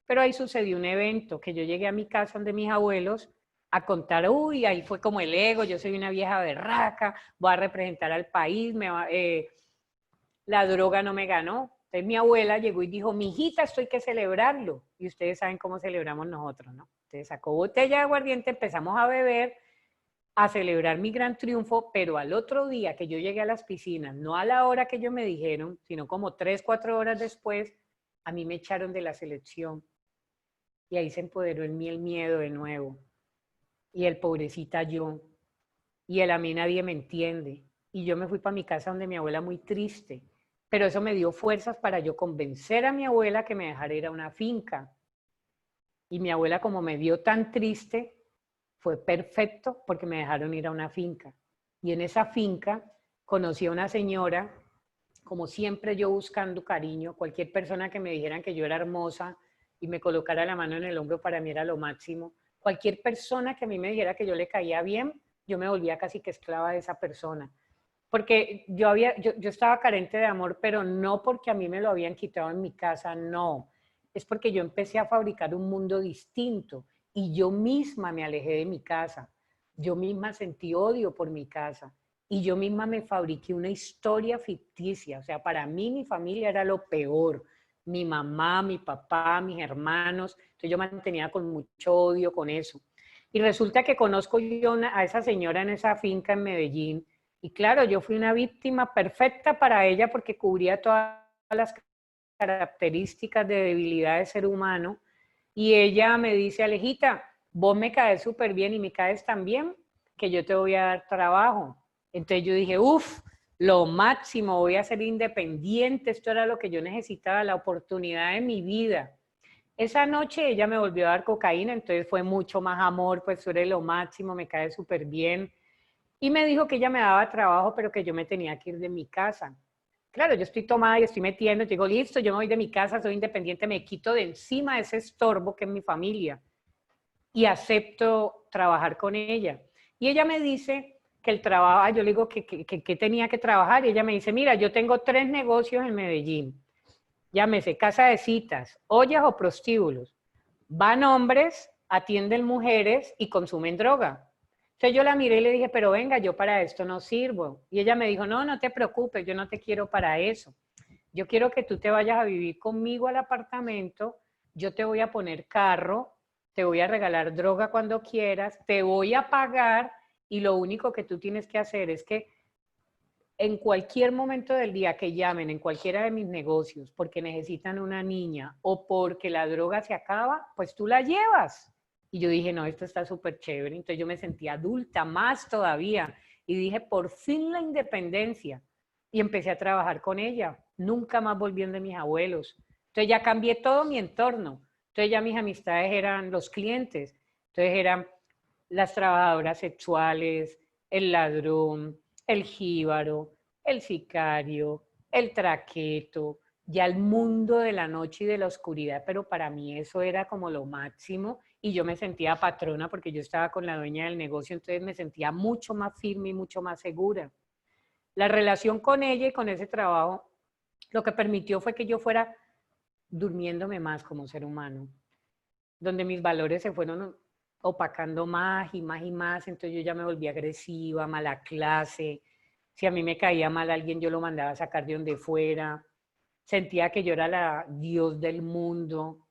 Speaker 3: Pero ahí sucedió un evento, que yo llegué a mi casa donde mis abuelos a contar, uy, ahí fue como el ego, yo soy una vieja berraca, voy a representar al país, la droga no me ganó. Entonces mi abuela llegó y dijo, mijita, esto hay que celebrarlo. Y ustedes saben cómo celebramos nosotros, ¿no? Entonces sacó botella de aguardiente, empezamos a beber, a celebrar mi gran triunfo, pero al otro día que yo llegué a las piscinas, no a la hora que ellos me dijeron, sino como 3, 4 horas después, a mí me echaron de la selección. Y ahí se empoderó en mí el miedo de nuevo. Y el pobrecita yo. Y el a mí nadie me entiende. Y yo me fui para mi casa donde mi abuela muy triste, pero eso me dio fuerzas para yo convencer a mi abuela que me dejara ir a una finca. Y mi abuela, como me vio tan triste, fue perfecto porque me dejaron ir a una finca. Y en esa finca conocí a una señora, como siempre yo buscando cariño, cualquier persona que me dijeran que yo era hermosa y me colocara la mano en el hombro para mí era lo máximo. Cualquier persona que a mí me dijera que yo le caía bien, yo me volvía casi que esclava de esa persona. Porque yo estaba carente de amor, pero no porque a mí me lo habían quitado en mi casa, no. Es porque yo empecé a fabricar un mundo distinto y yo misma me alejé de mi casa. Yo misma sentí odio por mi casa y yo misma me fabriqué una historia ficticia. O sea, para mí mi familia era lo peor. Mi mamá, mi papá, mis hermanos. Entonces yo mantenía con mucho odio con eso. Y resulta que conozco yo a esa señora en esa finca en Medellín. Y claro, yo fui una víctima perfecta para ella porque cubría todas las características de debilidad de ser humano. Y ella me dice, Alejita, vos me caes súper bien y me caes tan bien que yo te voy a dar trabajo. Entonces yo dije, uff, lo máximo, voy a ser independiente, esto era lo que yo necesitaba, la oportunidad de mi vida. Esa noche ella me volvió a dar cocaína, entonces fue mucho más amor, pues tú eres lo máximo, me caes súper bien. Y me dijo que ella me daba trabajo, pero que yo me tenía que ir de mi casa. Claro, yo estoy tomada y estoy metiendo, digo, listo, yo me voy de mi casa, soy independiente, me quito de encima ese estorbo que es mi familia y acepto trabajar con ella. Y ella me dice que el trabajo, yo le digo que tenía que trabajar y ella me dice, mira, yo tengo 3 negocios en Medellín, llámese casa de citas, ollas o prostíbulos. Van hombres, atienden mujeres y consumen droga. Entonces yo la miré y le dije, pero venga, yo para esto no sirvo. Y ella me dijo, no, no te preocupes, yo no te quiero para eso. Yo quiero que tú te vayas a vivir conmigo al apartamento, yo te voy a poner carro, te voy a regalar droga cuando quieras, te voy a pagar y lo único que tú tienes que hacer es que en cualquier momento del día que llamen en cualquiera de mis negocios porque necesitan una niña o porque la droga se acaba, pues tú la llevas. Y yo dije, no, esto está súper chévere. Entonces yo me sentí adulta más todavía y dije, por fin la independencia. Y empecé a trabajar con ella. Nunca más volví de mis abuelos. Entonces ya cambié todo mi entorno. Entonces ya mis amistades eran los clientes. Entonces eran las trabajadoras sexuales, el ladrón, el jíbaro, el sicario, el traqueto, ya el mundo de la noche y de la oscuridad, pero para mí eso era como lo máximo y yo me sentía patrona porque yo estaba con la dueña del negocio, entonces me sentía mucho más firme y mucho más segura. La relación con ella y con ese trabajo lo que permitió fue que yo fuera durmiéndome más como ser humano, donde mis valores se fueron opacando más y más y más, entonces yo ya me volví agresiva, mala clase, si a mí me caía mal alguien yo lo mandaba a sacar de donde fuera, sentía que yo era la dios del mundo,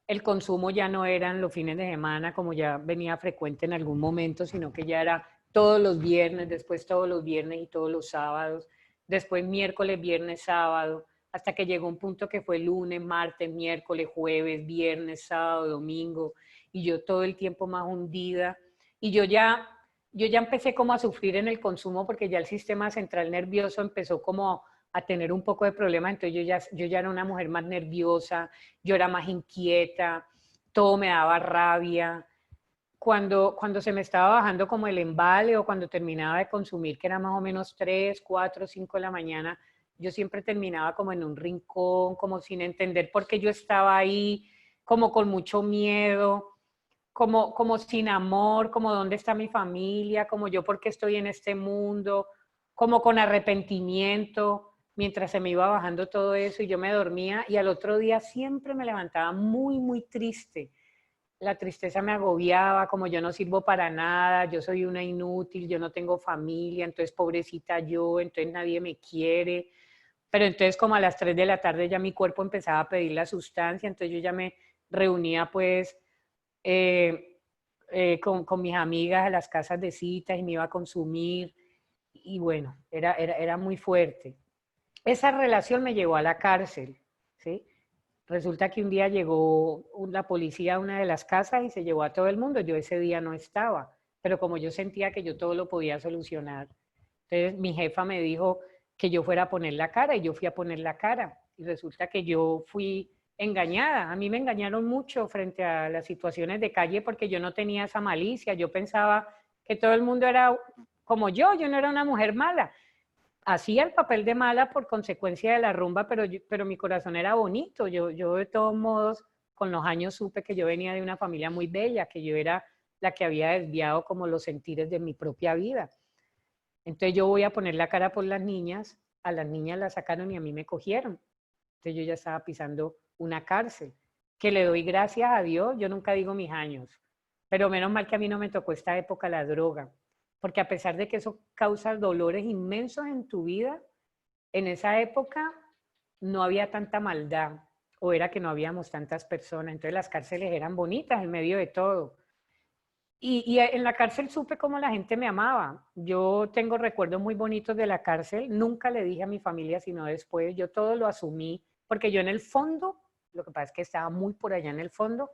Speaker 3: el consumo ya no eran los fines de semana como ya venía frecuente en algún momento, sino que ya era todos los viernes, después todos los viernes y todos los sábados, después miércoles, viernes, sábado, hasta que llegó un punto que fue lunes, martes, miércoles, jueves, viernes, sábado, domingo, y yo todo el tiempo más hundida. Y yo ya empecé como a sufrir en el consumo porque ya el sistema central nervioso empezó como a tener un poco de problemas, entonces yo ya era una mujer más nerviosa, yo era más inquieta, todo me daba rabia. Cuando se me estaba bajando como el embale o cuando terminaba de consumir, que era más o menos 3, 4, 5 de la mañana, yo siempre terminaba como en un rincón, como sin entender por qué yo estaba ahí, como con mucho miedo, como sin amor, como dónde está mi familia, como yo por qué estoy en este mundo, como con arrepentimiento, mientras se me iba bajando todo eso y yo me dormía y al otro día siempre me levantaba muy, muy triste. La tristeza me agobiaba, como yo no sirvo para nada, yo soy una inútil, yo no tengo familia, entonces pobrecita yo, entonces nadie me quiere. Pero entonces como a las 3 de la tarde ya mi cuerpo empezaba a pedir la sustancia, entonces yo ya me reunía pues con mis amigas a las casas de citas y me iba a consumir y bueno, era muy fuerte. Esa relación me llevó a la cárcel, ¿sí? Resulta que un día llegó la policía a una de las casas y se llevó a todo el mundo. Yo ese día no estaba, pero como yo sentía que yo todo lo podía solucionar, entonces mi jefa me dijo, que yo fuera a poner la cara, y yo fui a poner la cara. Y resulta que yo fui engañada. A mí me engañaron mucho frente a las situaciones de calle porque yo no tenía esa malicia. Yo pensaba que todo el mundo era como yo no era una mujer mala. Hacía el papel de mala por consecuencia de la rumba, pero mi corazón era bonito. Yo de todos modos, con los años supe que yo venía de una familia muy bella, que yo era la que había desviado como los sentires de mi propia vida. Entonces yo voy a poner la cara por las niñas, a las niñas las sacaron y a mí me cogieron. Entonces yo ya estaba pisando una cárcel, que le doy gracias a Dios, yo nunca digo mis años, pero menos mal que a mí no me tocó esta época la droga, porque a pesar de que eso causa dolores inmensos en tu vida, en esa época no había tanta maldad, o era que no habíamos tantas personas, entonces las cárceles eran bonitas en medio de todo. Y en la cárcel supe cómo la gente me amaba. Yo tengo recuerdos muy bonitos de la cárcel. Nunca le dije a mi familia, sino después. Yo todo lo asumí, porque yo en el fondo, lo que pasa es que estaba muy por allá en el fondo,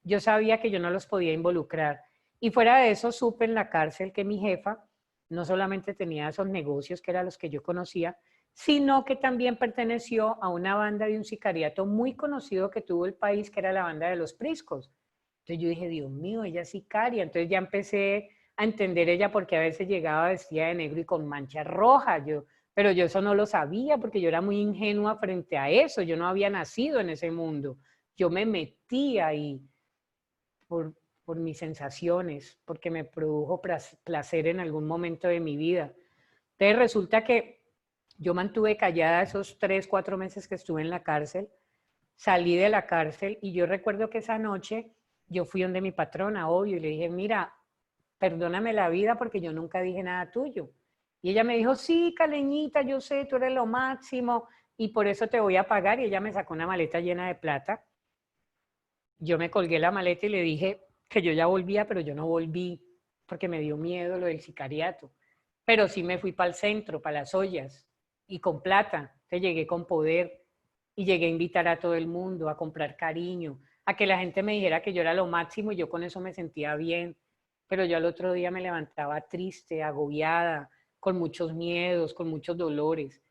Speaker 3: yo sabía que yo no los podía involucrar. Y fuera de eso, supe en la cárcel que mi jefa no solamente tenía esos negocios, que eran los que yo conocía, sino que también perteneció a una banda de un sicariato muy conocido que tuvo el país, que era la banda de los Priscos. Entonces yo dije, Dios mío, ella es sicaria. Entonces ya empecé a entender ella porque a veces llegaba vestida de negro y con manchas rojas. Pero yo eso no lo sabía porque yo era muy ingenua frente a eso. Yo no había nacido en ese mundo. Yo me metí ahí por, por mis sensaciones, porque me produjo placer en algún momento de mi vida. Entonces resulta que yo mantuve callada esos 3, 4 meses que estuve en la cárcel. Salí de la cárcel y yo recuerdo que esa noche yo fui donde mi patrona, obvio, y le dije, mira, perdóname la vida porque yo nunca dije nada tuyo. Y ella me dijo, sí, Caleñita, yo sé, tú eres lo máximo y por eso te voy a pagar. Y ella me sacó una maleta llena de plata. Yo me colgué la maleta y le dije que yo ya volvía, pero yo no volví porque me dio miedo lo del sicariato. Pero sí me fui para el centro, para las ollas, y con plata. Entonces llegué con poder y llegué a invitar a todo el mundo, a comprar cariño, a que la gente me dijera que yo era lo máximo y yo con eso me sentía bien. Pero yo al otro día me levantaba triste, agobiada, con muchos miedos, con muchos dolores.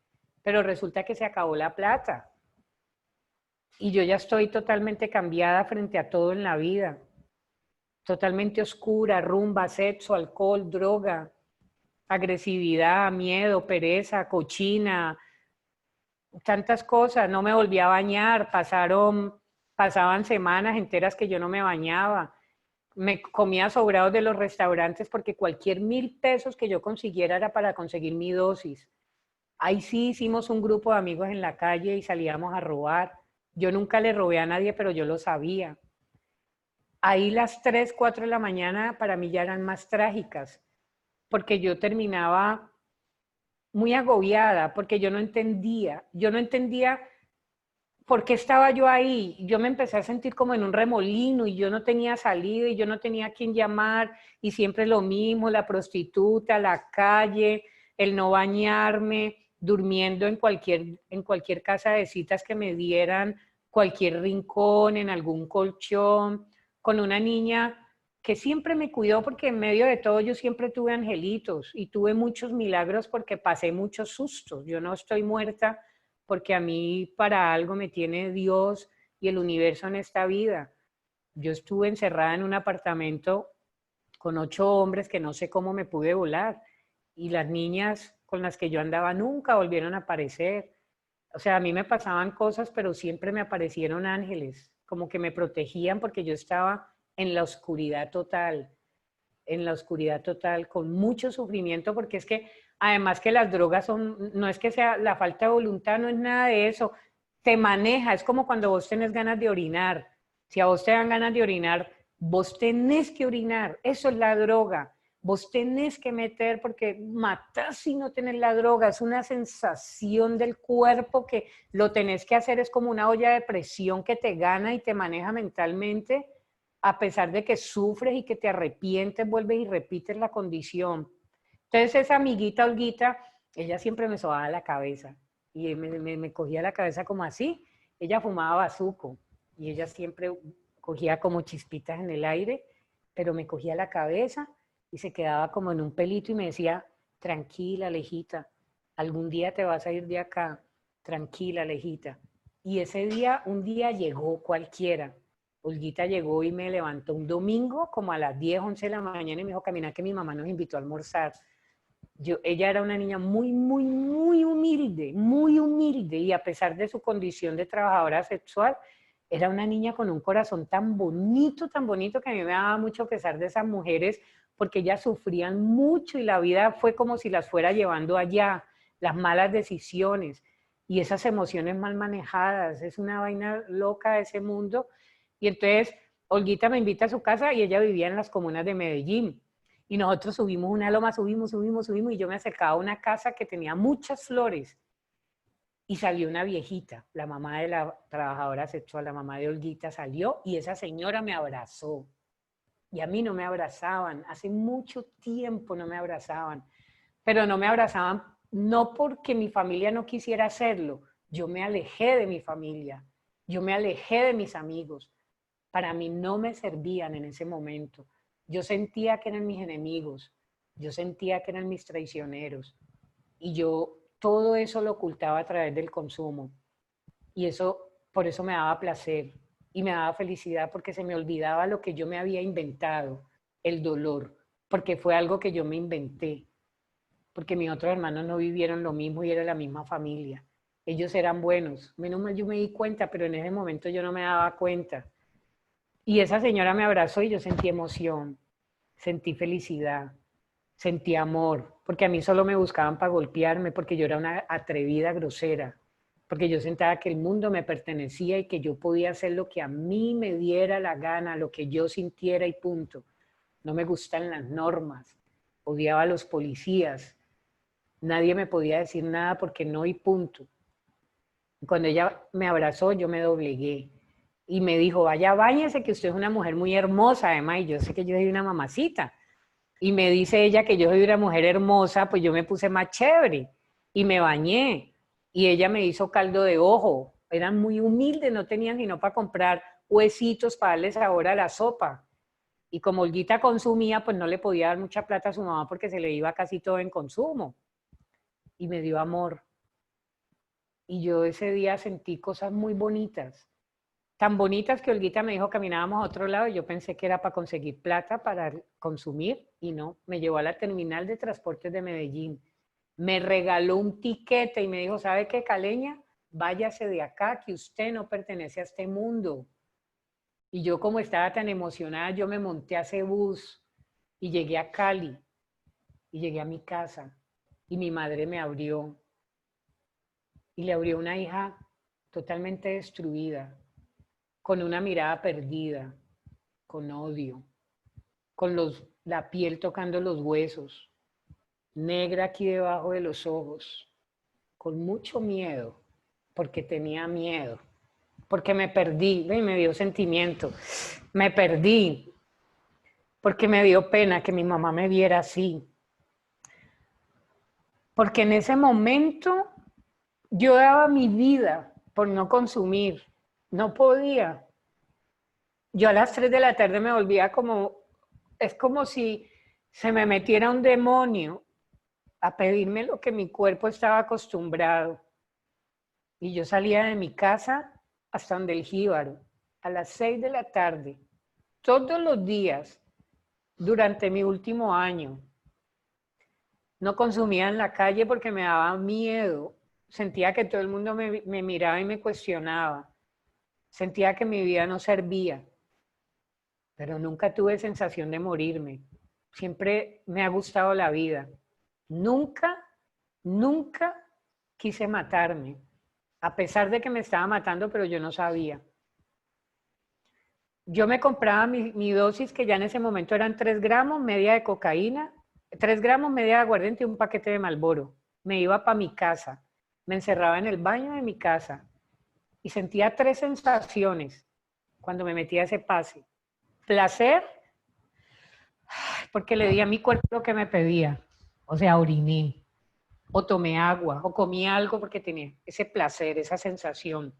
Speaker 3: Pero resulta que se acabó la plata y yo ya estoy totalmente cambiada frente a todo en la vida. Totalmente oscura, rumba, sexo, alcohol, droga, agresividad, miedo, pereza, cochina, tantas cosas. No me volví a bañar, pasaban semanas enteras que yo no me bañaba. Me comía sobrados de los restaurantes porque cualquier 1.000 pesos que yo consiguiera era para conseguir mi dosis. Ahí sí hicimos un grupo de amigos en la calle y salíamos a robar. Yo nunca le robé a nadie, pero yo lo sabía. Ahí las 3, 4 de la mañana para mí ya eran más trágicas, porque yo terminaba muy agobiada, porque yo no entendía por qué estaba yo ahí. Yo me empecé a sentir como en un remolino y yo no tenía salida y yo no tenía a quién llamar y siempre lo mismo, la prostituta, la calle, el no bañarme, durmiendo en cualquier casa de citas que me dieran, cualquier rincón, en algún colchón, con una niña que siempre me cuidó porque en medio de todo yo siempre tuve angelitos y tuve muchos milagros porque pasé muchos sustos. Yo no estoy muerta porque a mí para algo me tiene Dios y el universo en esta vida. Yo estuve encerrada en un apartamento con 8 hombres que no sé cómo me pude volar y las niñas con las que yo andaba nunca volvieron a aparecer. O sea, a mí me pasaban cosas, pero siempre me aparecieron ángeles, como que me protegían porque yo estaba en la oscuridad total, con mucho sufrimiento, porque es que además que las drogas son, no es que sea la falta de voluntad, no es nada de eso, te maneja, es como cuando vos tenés ganas de orinar. Si a vos te dan ganas de orinar, vos tenés que orinar, eso es la droga. Vos tenés que meter porque matás si no tenés la droga, es una sensación del cuerpo que lo tenés que hacer, es como una olla de presión que te gana y te maneja mentalmente, a pesar de que sufres y que te arrepientes, vuelves y repites la condición. Entonces esa amiguita Olguita, ella siempre me sobaba la cabeza y me cogía la cabeza como así. Ella fumaba bazuco y ella siempre cogía como chispitas en el aire, pero me cogía la cabeza y se quedaba como en un pelito y me decía, tranquila, Alejita, algún día te vas a ir de acá, tranquila, lejita. Y ese día, un día llegó cualquiera. Olguita llegó y me levantó un domingo como a las 10, 11 de la mañana y me dijo, camina que mi mamá nos invitó a almorzar. Ella era una niña muy, muy, muy humilde y a pesar de su condición de trabajadora sexual, era una niña con un corazón tan bonito que a mí me daba mucho pesar de esas mujeres porque ellas sufrían mucho y la vida fue como si las fuera llevando allá, las malas decisiones y esas emociones mal manejadas. Es una vaina loca ese mundo. Y entonces Olguita me invita a su casa y ella vivía en las comunas de Medellín. Y nosotros subimos una loma, subimos, y yo me acercaba a una casa que tenía muchas flores. Y salió una viejita, la mamá de la trabajadora sexual, la mamá de Olguita salió y esa señora me abrazó. Y a mí no me abrazaban, hace mucho tiempo no me abrazaban. Pero no me abrazaban no porque mi familia no quisiera hacerlo, yo me alejé de mi familia, yo me alejé de mis amigos. Para mí no me servían en ese momento. Yo sentía que eran mis enemigos, yo sentía que eran mis traicioneros y yo todo eso lo ocultaba a través del consumo y eso, por eso me daba placer y me daba felicidad porque se me olvidaba lo que yo me había inventado, el dolor, porque fue algo que yo me inventé, porque mis otros hermanos no vivieron lo mismo y era la misma familia. Ellos eran buenos, menos mal yo me di cuenta, pero en ese momento yo no me daba cuenta. Y esa señora me abrazó y yo sentí emoción, sentí felicidad, sentí amor, porque a mí solo me buscaban para golpearme, porque yo era una atrevida, grosera, porque yo sentía que el mundo me pertenecía y que yo podía hacer lo que a mí me diera la gana, lo que yo sintiera y punto. No me gustan las normas, odiaba a los policías, nadie me podía decir nada porque no y punto. Cuando ella me abrazó, yo me doblegué y me dijo, vaya, báñese, que usted es una mujer muy hermosa, además, y yo sé que yo soy una mamacita. Y me dice ella que yo soy una mujer hermosa, pues yo me puse más chévere y me bañé. Y ella me hizo caldo de ojo. Eran muy humildes, no tenían sino para comprar huesitos para darle sabor a la sopa. Y como Olguita consumía, pues no le podía dar mucha plata a su mamá porque se le iba casi todo en consumo. Y me dio amor. Y yo ese día sentí cosas muy bonitas. Tan bonitas que Olguita me dijo caminábamos a otro lado y yo pensé que era para conseguir plata para consumir y no, me llevó a la terminal de transportes de Medellín, me regaló un tiquete y me dijo, ¿sabe qué, caleña? Váyase de acá que usted no pertenece a este mundo. Y yo como estaba tan emocionada, yo me monté a ese bus y llegué a Cali y llegué a mi casa y mi madre me abrió y le abrió una hija totalmente destruida, con una mirada perdida, con odio, con la piel tocando los huesos, negra aquí debajo de los ojos, con mucho miedo, porque tenía miedo, porque me perdí, y me dio sentimiento, me perdí, porque me dio pena que mi mamá me viera así, porque en ese momento yo daba mi vida por no consumir, no podía. Yo a las 3 de la tarde me volvía como, es como si se me metiera un demonio a pedirme lo que mi cuerpo estaba acostumbrado. Y yo salía de mi casa hasta donde el jíbaro, a las 6 de la tarde, todos los días, durante mi último año. No consumía en la calle porque me daba miedo. Sentía que todo el mundo me miraba y me cuestionaba. Sentía que mi vida no servía. Pero nunca tuve sensación de morirme. Siempre me ha gustado la vida. Nunca quise matarme, a pesar de que me estaba matando, pero yo no sabía. Yo me compraba mi dosis, que ya en ese momento eran 3 gramos, media de cocaína, 3 gramos, media de aguardiente y un paquete de Marlboro. Me iba para mi casa, me encerraba en el baño de mi casa y sentía 3 sensaciones cuando me metía ese pase. Placer, porque le di a mi cuerpo lo que me pedía. O sea, oriné, o tomé agua, o comí algo porque tenía ese placer, esa sensación.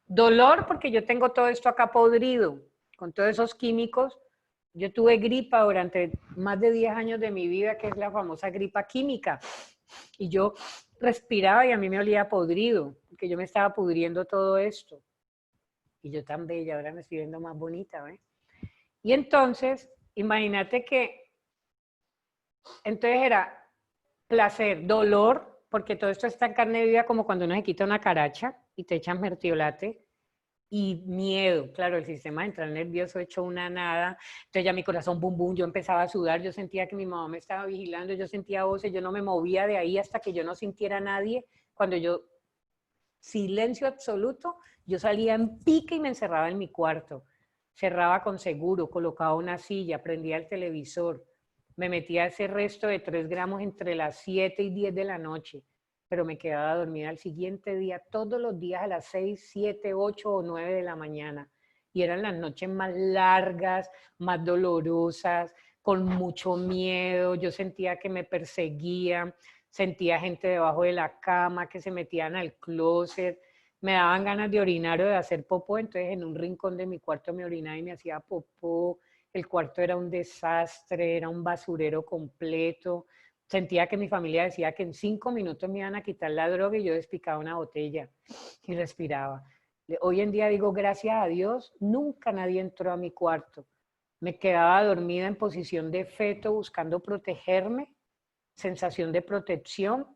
Speaker 3: Dolor, porque yo tengo todo esto acá podrido, con todos esos químicos. Yo tuve gripa durante más de 10 años de mi vida, que es la famosa gripa química. Y yo respiraba y a mí me olía podrido, porque yo me estaba pudriendo todo esto. Y yo tan bella, ahora me estoy viendo más bonita, ¿ves? Y entonces, imagínate que, entonces era placer, dolor, porque todo esto está en carne viva, como cuando uno se quita una caracha y te echan mertiolate, y miedo, claro, el sistema central nervioso hecho una nada, entonces ya mi corazón bum bum, yo empezaba a sudar, yo sentía que mi mamá me estaba vigilando, yo sentía voces, yo no me movía de ahí hasta que yo no sintiera a nadie, cuando yo, silencio absoluto, yo salía en pique y me encerraba en mi cuarto, cerraba con seguro, colocaba una silla, prendía el televisor, me metía ese resto de 3 gramos entre las 7 y 10 de la noche, pero me quedaba dormida al siguiente día, todos los días a las 6, 7, 8 o 9 de la mañana. Y eran las noches más largas, más dolorosas, con mucho miedo. Yo sentía que me perseguían, sentía gente debajo de la cama, que se metían al closet. Me daban ganas de orinar o de hacer popó, entonces en un rincón de mi cuarto me orinaba y me hacía popó. El cuarto era un desastre, era un basurero completo. Sentía que mi familia decía que en 5 minutos me iban a quitar la droga y yo despicaba una botella y respiraba. Hoy en día digo, gracias a Dios, nunca nadie entró a mi cuarto. Me quedaba dormida en posición de feto buscando protegerme, sensación de protección,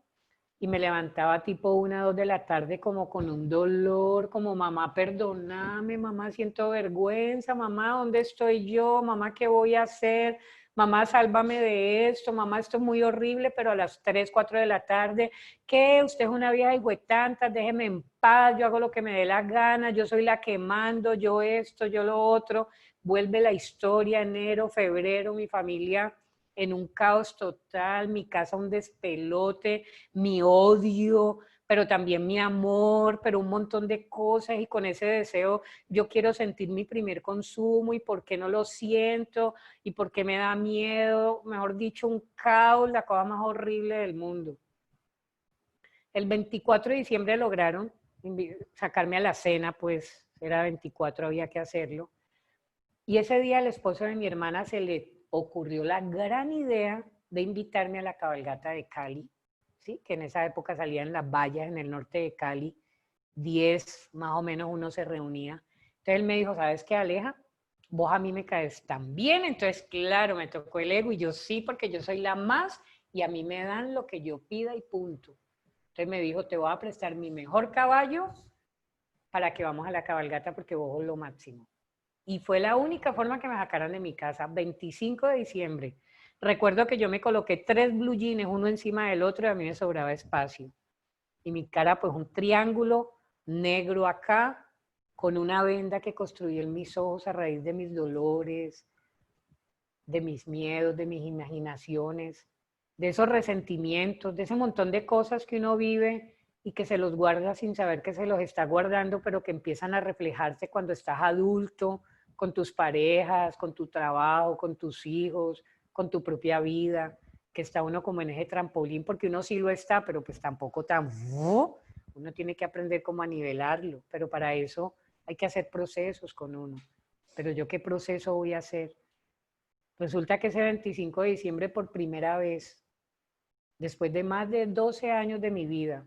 Speaker 3: y me levantaba tipo 1, 2 de la tarde como con un dolor, como mamá, perdóname, mamá, siento vergüenza, mamá, ¿dónde estoy yo? Mamá, ¿qué voy a hacer? Mamá, sálvame de esto, mamá, esto es muy horrible, pero a las 3, 4 de la tarde, ¿qué? Usted es una vieja hijuetanta, déjeme en paz, yo hago lo que me dé la gana, yo soy la que mando, yo esto, yo lo otro. Vuelve la historia, enero, febrero, mi familia en un caos total, mi casa un despelote, mi odio, pero también mi amor, pero un montón de cosas, y con ese deseo yo quiero sentir mi primer consumo y por qué no lo siento y por qué me da miedo, mejor dicho, un caos, la cosa más horrible del mundo. El 24 de diciembre lograron sacarme a la cena, pues era 24, había que hacerlo. Y ese día al esposo de mi hermana se le ocurrió la gran idea de invitarme a la cabalgata de Cali, ¿sí? Que en esa época salían las vallas en el norte de Cali, 10 más o menos uno se reunía. Entonces él me dijo, ¿sabes qué, Aleja? Vos a mí me caes tan bien. Entonces, claro, me tocó el ego y yo sí, porque yo soy la más y a mí me dan lo que yo pida y punto. Entonces me dijo, te voy a prestar mi mejor caballo para que vamos a la cabalgata porque vos sos lo máximo. Y fue la única forma que me sacaran de mi casa, 25 de diciembre. Recuerdo que yo me coloqué 3 blue jeans, uno encima del otro, y a mí me sobraba espacio. Y mi cara, pues un triángulo negro acá, con una venda que construí en mis ojos a raíz de mis dolores, de mis miedos, de mis imaginaciones, de esos resentimientos, de ese montón de cosas que uno vive y que se los guarda sin saber que se los está guardando, pero que empiezan a reflejarse cuando estás adulto, con tus parejas, con tu trabajo, con tus hijos, con tu propia vida, que está uno como en ese trampolín, porque uno sí lo está, pero pues tampoco tan... Uno tiene que aprender cómo a nivelarlo, pero para eso hay que hacer procesos con uno. Pero yo, ¿qué proceso voy a hacer? Resulta que ese 25 de diciembre, por primera vez, después de más de 12 años de mi vida,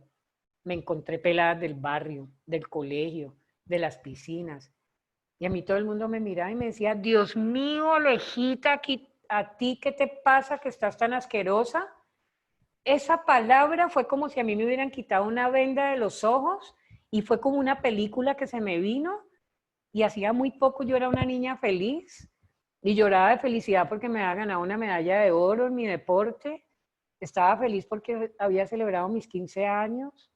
Speaker 3: me encontré peladas del barrio, del colegio, de las piscinas. Y a mí todo el mundo me miraba y me decía, Dios mío, Alejita, ¿a ti qué te pasa que estás tan asquerosa? Esa palabra fue como si a mí me hubieran quitado una venda de los ojos y fue como una película que se me vino, y hacía muy poco yo era una niña feliz y lloraba de felicidad porque me había ganado una medalla de oro en mi deporte. Estaba feliz porque había celebrado mis 15 años.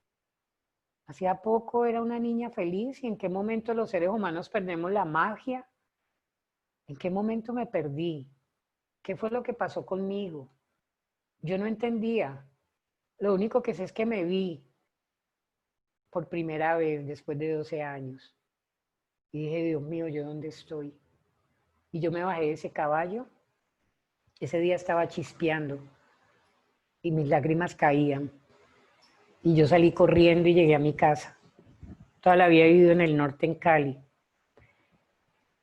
Speaker 3: Hacía poco era una niña feliz. ¿Y en qué momento los seres humanos perdemos la magia? ¿En qué momento me perdí? ¿Qué fue lo que pasó conmigo? Yo no entendía. Lo único que sé es que me vi por primera vez después de 12 años. Y dije, Dios mío, ¿yo dónde estoy? Y yo me bajé de ese caballo. Ese día estaba chispeando y mis lágrimas caían. Y yo salí corriendo y llegué a mi casa. Toda la vida he vivido en el norte, en Cali.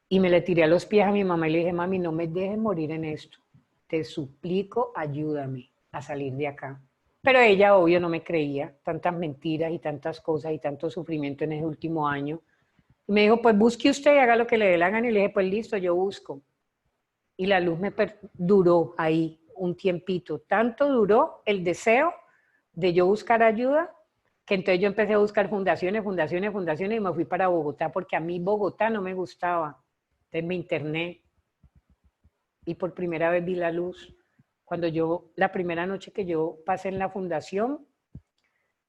Speaker 3: Y me le tiré a los pies a mi mamá y le dije, mami, no me dejes morir en esto. Te suplico, ayúdame a salir de acá. Pero ella, obvio, no me creía, tantas mentiras y tantas cosas y tanto sufrimiento en ese último año. Y me dijo, pues busque usted y haga lo que le dé la gana. Y le dije, pues listo, yo busco. Y la luz duró ahí un tiempito. Tanto duró el deseo de yo buscar ayuda, que entonces yo empecé a buscar fundaciones y me fui para Bogotá, porque a mí Bogotá no me gustaba. Entonces me interné y por primera vez vi la luz. La primera noche que yo pasé en la fundación,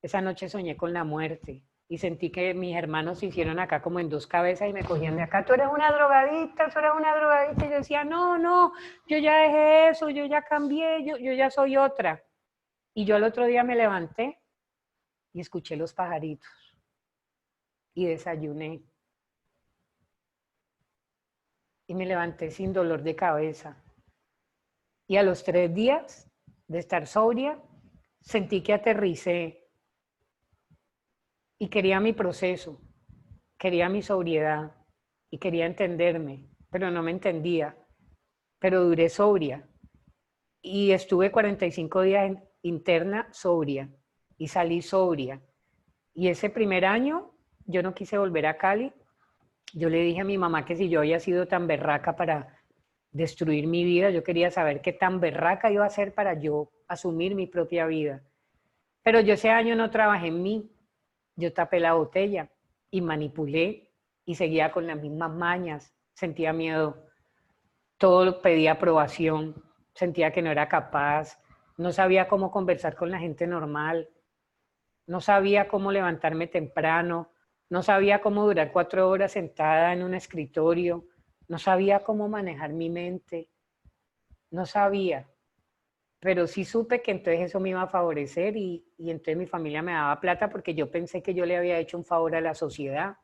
Speaker 3: esa noche soñé con la muerte y sentí que mis hermanos se hicieron acá como en dos cabezas y me cogían de acá, tú eres una drogadicta, tú eres una drogadicta. Y yo decía, no, no, yo ya dejé eso, yo ya cambié, yo ya soy otra. Y yo al otro día me levanté y escuché los pajaritos y desayuné. Y me levanté sin dolor de cabeza. Y a los 3 días de estar sobria, sentí que aterricé y quería mi proceso, quería mi sobriedad y quería entenderme, pero no me entendía. Pero duré sobria y estuve 45 días interna sobria y salí sobria. Y ese primer año yo no quise volver a Cali. Yo le dije a mi mamá que si yo había sido tan berraca para destruir mi vida, yo quería saber qué tan berraca iba a ser para yo asumir mi propia vida. Pero yo ese año no trabajé en mí, yo tapé la botella y manipulé y seguía con las mismas mañas, sentía miedo, todo pedía aprobación, sentía que no era capaz, no sabía cómo conversar con la gente normal, no sabía cómo levantarme temprano, no sabía cómo durar 4 horas sentada en un escritorio, no sabía cómo manejar mi mente, no sabía. Pero sí supe que entonces eso me iba a favorecer y entonces mi familia me daba plata porque yo pensé que yo le había hecho un favor a la sociedad.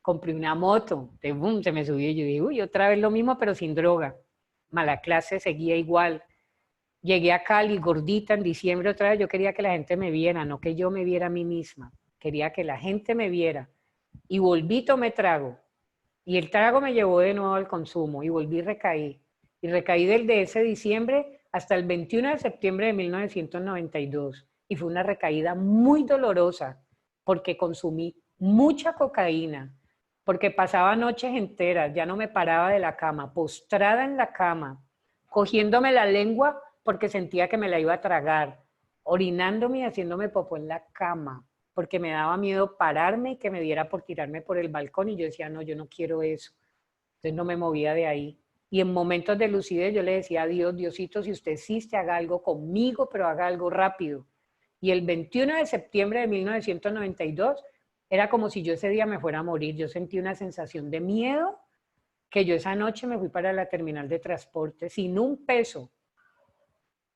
Speaker 3: Compré una moto, boom, se me subió y yo dije, uy, otra vez lo mismo pero sin droga. Mala clase seguía igual. Llegué a Cali gordita en diciembre otra vez, yo quería que la gente me viera, no que yo me viera a mí misma. Quería que la gente me viera. Y volví, tomé trago. Y el trago me llevó de nuevo al consumo y volví y recaí. Y recaí de ese diciembre hasta el 21 de septiembre de 1992. Y fue una recaída muy dolorosa porque consumí mucha cocaína, porque pasaba noches enteras, ya no me paraba de la cama, postrada en la cama, cogiéndome la lengua porque sentía que me la iba a tragar, orinándome y haciéndome popó en la cama, porque me daba miedo pararme y que me diera por tirarme por el balcón y yo decía, no, yo no quiero eso. Entonces no me movía de ahí. Y en momentos de lucidez yo le decía a Dios, Diosito, si usted existe, haga algo conmigo, pero haga algo rápido. Y el 21 de septiembre de 1992 era como si yo ese día me fuera a morir. Yo sentí una sensación de miedo que yo esa noche me fui para la terminal de transporte sin un peso.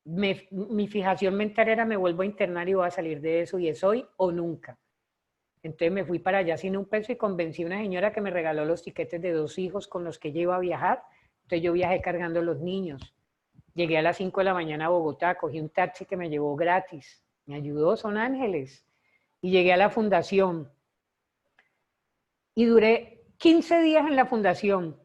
Speaker 3: Mi fijación mental era me vuelvo a internar y voy a salir de eso y es hoy o nunca. Entonces me fui para allá sin un peso y convencí a una señora que me regaló los tiquetes de 2 hijos con los que ella iba a viajar. Entonces yo viajé cargando a los niños. Llegué a las 5 de la mañana a Bogotá, cogí un taxi que me llevó gratis. Me ayudó, son ángeles. Y llegué a la fundación. Y duré 15 días en la fundación.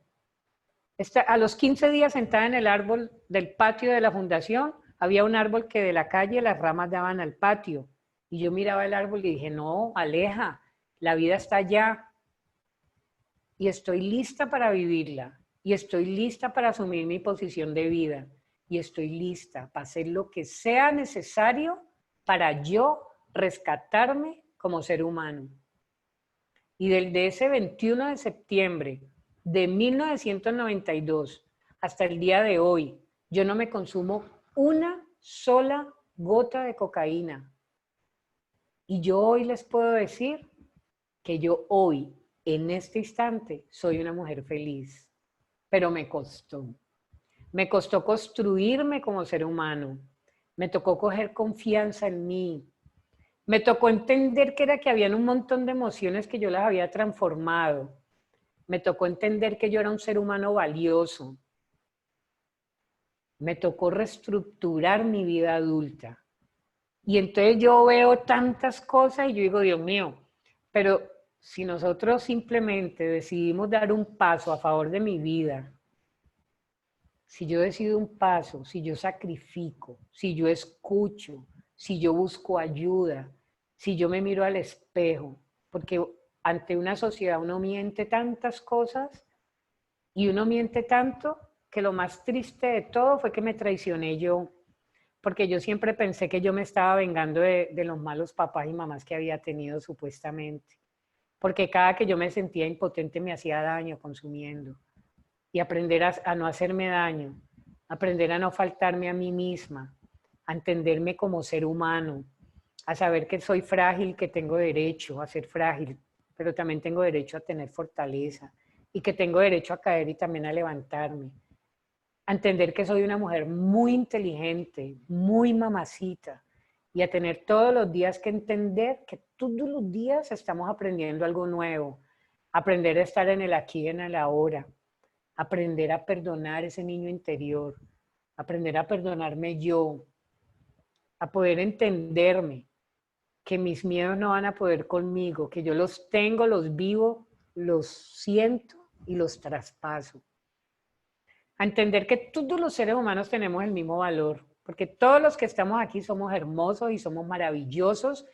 Speaker 3: A los 15 días sentada en el árbol del patio de la fundación, había un árbol que de la calle las ramas daban al patio. Y yo miraba el árbol y dije, no, aleja, la vida está allá. Y estoy lista para vivirla. Y estoy lista para asumir mi posición de vida. Y estoy lista para hacer lo que sea necesario para yo rescatarme como ser humano. Y desde ese 21 de septiembre de 1992 hasta el día de hoy, yo no me consumo una sola gota de cocaína. Y yo hoy les puedo decir que yo hoy, en este instante, soy una mujer feliz. Pero me costó. Me costó construirme como ser humano. Me tocó coger confianza en mí. Me tocó entender que habían un montón de emociones que yo las había transformado. Me tocó entender que yo era un ser humano valioso. Me tocó reestructurar mi vida adulta. Y entonces yo veo tantas cosas y yo digo, Dios mío, pero si nosotros simplemente decidimos dar un paso a favor de mi vida, si yo decido un paso, si yo sacrifico, si yo escucho, si yo busco ayuda, si yo me miro al espejo, porque ante una sociedad uno miente tantas cosas y uno miente tanto que lo más triste de todo fue que me traicioné yo, porque yo siempre pensé que yo me estaba vengando de los malos papás y mamás que había tenido supuestamente, porque cada que yo me sentía impotente me hacía daño consumiendo, y aprender a no hacerme daño, aprender a no faltarme a mí misma, a entenderme como ser humano, a saber que soy frágil, que tengo derecho a ser frágil, pero también tengo derecho a tener fortaleza y que tengo derecho a caer y también a levantarme. A entender que soy una mujer muy inteligente, muy mamacita y a tener todos los días que entender que todos los días estamos aprendiendo algo nuevo, aprender a estar en el aquí y en el ahora, aprender a perdonar ese niño interior, aprender a perdonarme yo, a poder entenderme, que mis miedos no van a poder conmigo, que yo los tengo, los vivo, los siento y los traspaso. A entender que todos los seres humanos tenemos el mismo valor, porque todos los que estamos aquí somos hermosos y somos maravillosos,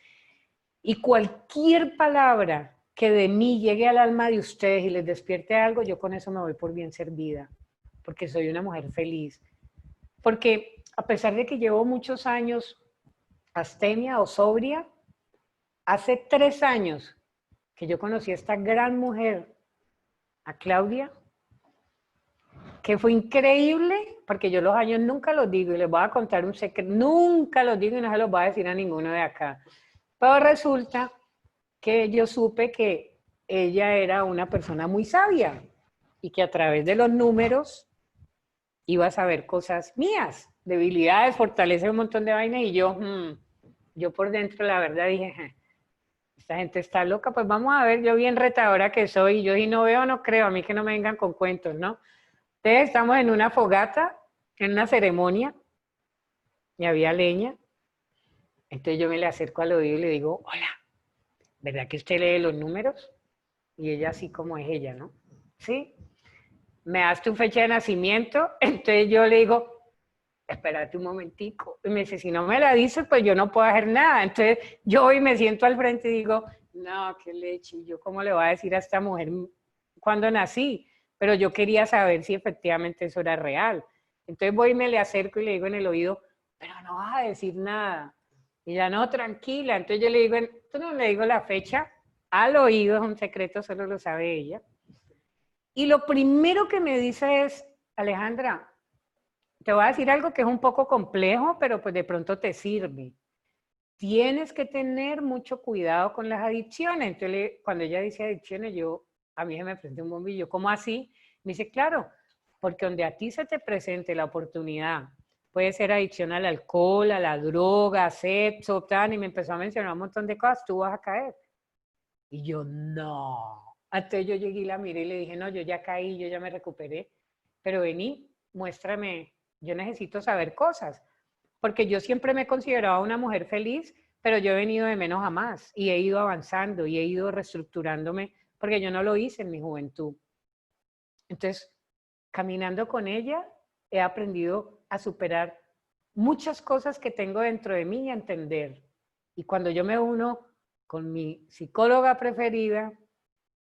Speaker 3: y cualquier palabra que de mí llegue al alma de ustedes y les despierte algo, yo con eso me voy por bien servida, porque soy una mujer feliz. Porque a pesar de que llevo muchos años abstemia o sobria, hace 3 años que yo conocí a esta gran mujer, a Claudia, que fue increíble, porque yo los años nunca los digo y les voy a contar un secreto, nunca los digo y no se los voy a decir a ninguno de acá. Pero resulta que yo supe que ella era una persona muy sabia y que a través de los números iba a saber cosas mías, debilidades, fortalezas, un montón de vainas, y yo por dentro la verdad dije, esta gente está loca, pues vamos a ver, yo bien retadora que soy, y yo si no veo no creo, a mí que no me vengan con cuentos, ¿no? Entonces estamos en una fogata, en una ceremonia, y había leña, entonces yo me le acerco al oído y le digo, hola, ¿verdad que usted lee los números? Y ella así como es ella, ¿no? Sí. ¿Me das tu fecha de nacimiento? Entonces yo le digo, espérate un momentico. Y me dice, si no me la dices, pues yo no puedo hacer nada. Entonces yo hoy me siento al frente y digo, no, qué leche, ¿yo cómo le voy a decir a esta mujer cuándo nací? Pero yo quería saber si efectivamente eso era real. Entonces voy y me le acerco y le digo en el oído, pero no vas a decir nada. Y ya no, tranquila. Entonces yo le digo, tú no le digo la fecha, al oído, es un secreto, solo lo sabe ella. Y lo primero que me dice es, Alejandra, te voy a decir algo que es un poco complejo, pero pues de pronto te sirve. Tienes que tener mucho cuidado con las adicciones. Entonces, cuando ella dice adicciones, a mí se me prende un bombillo. ¿Cómo así? Me dice, claro, porque donde a ti se te presente la oportunidad, puede ser adicción al alcohol, a la droga, sexo, tal, y me empezó a mencionar un montón de cosas, tú vas a caer. Y yo, no. Entonces yo llegué y la miré y le dije, no, yo ya caí, yo ya me recuperé, pero vení, muéstrame, yo necesito saber cosas, porque yo siempre me he considerado una mujer feliz, pero yo he venido de menos a más y he ido avanzando y he ido reestructurándome, porque yo no lo hice en mi juventud. Entonces, caminando con ella, he aprendido a superar muchas cosas que tengo dentro de mí y a entender. Y cuando yo me uno con mi psicóloga preferida,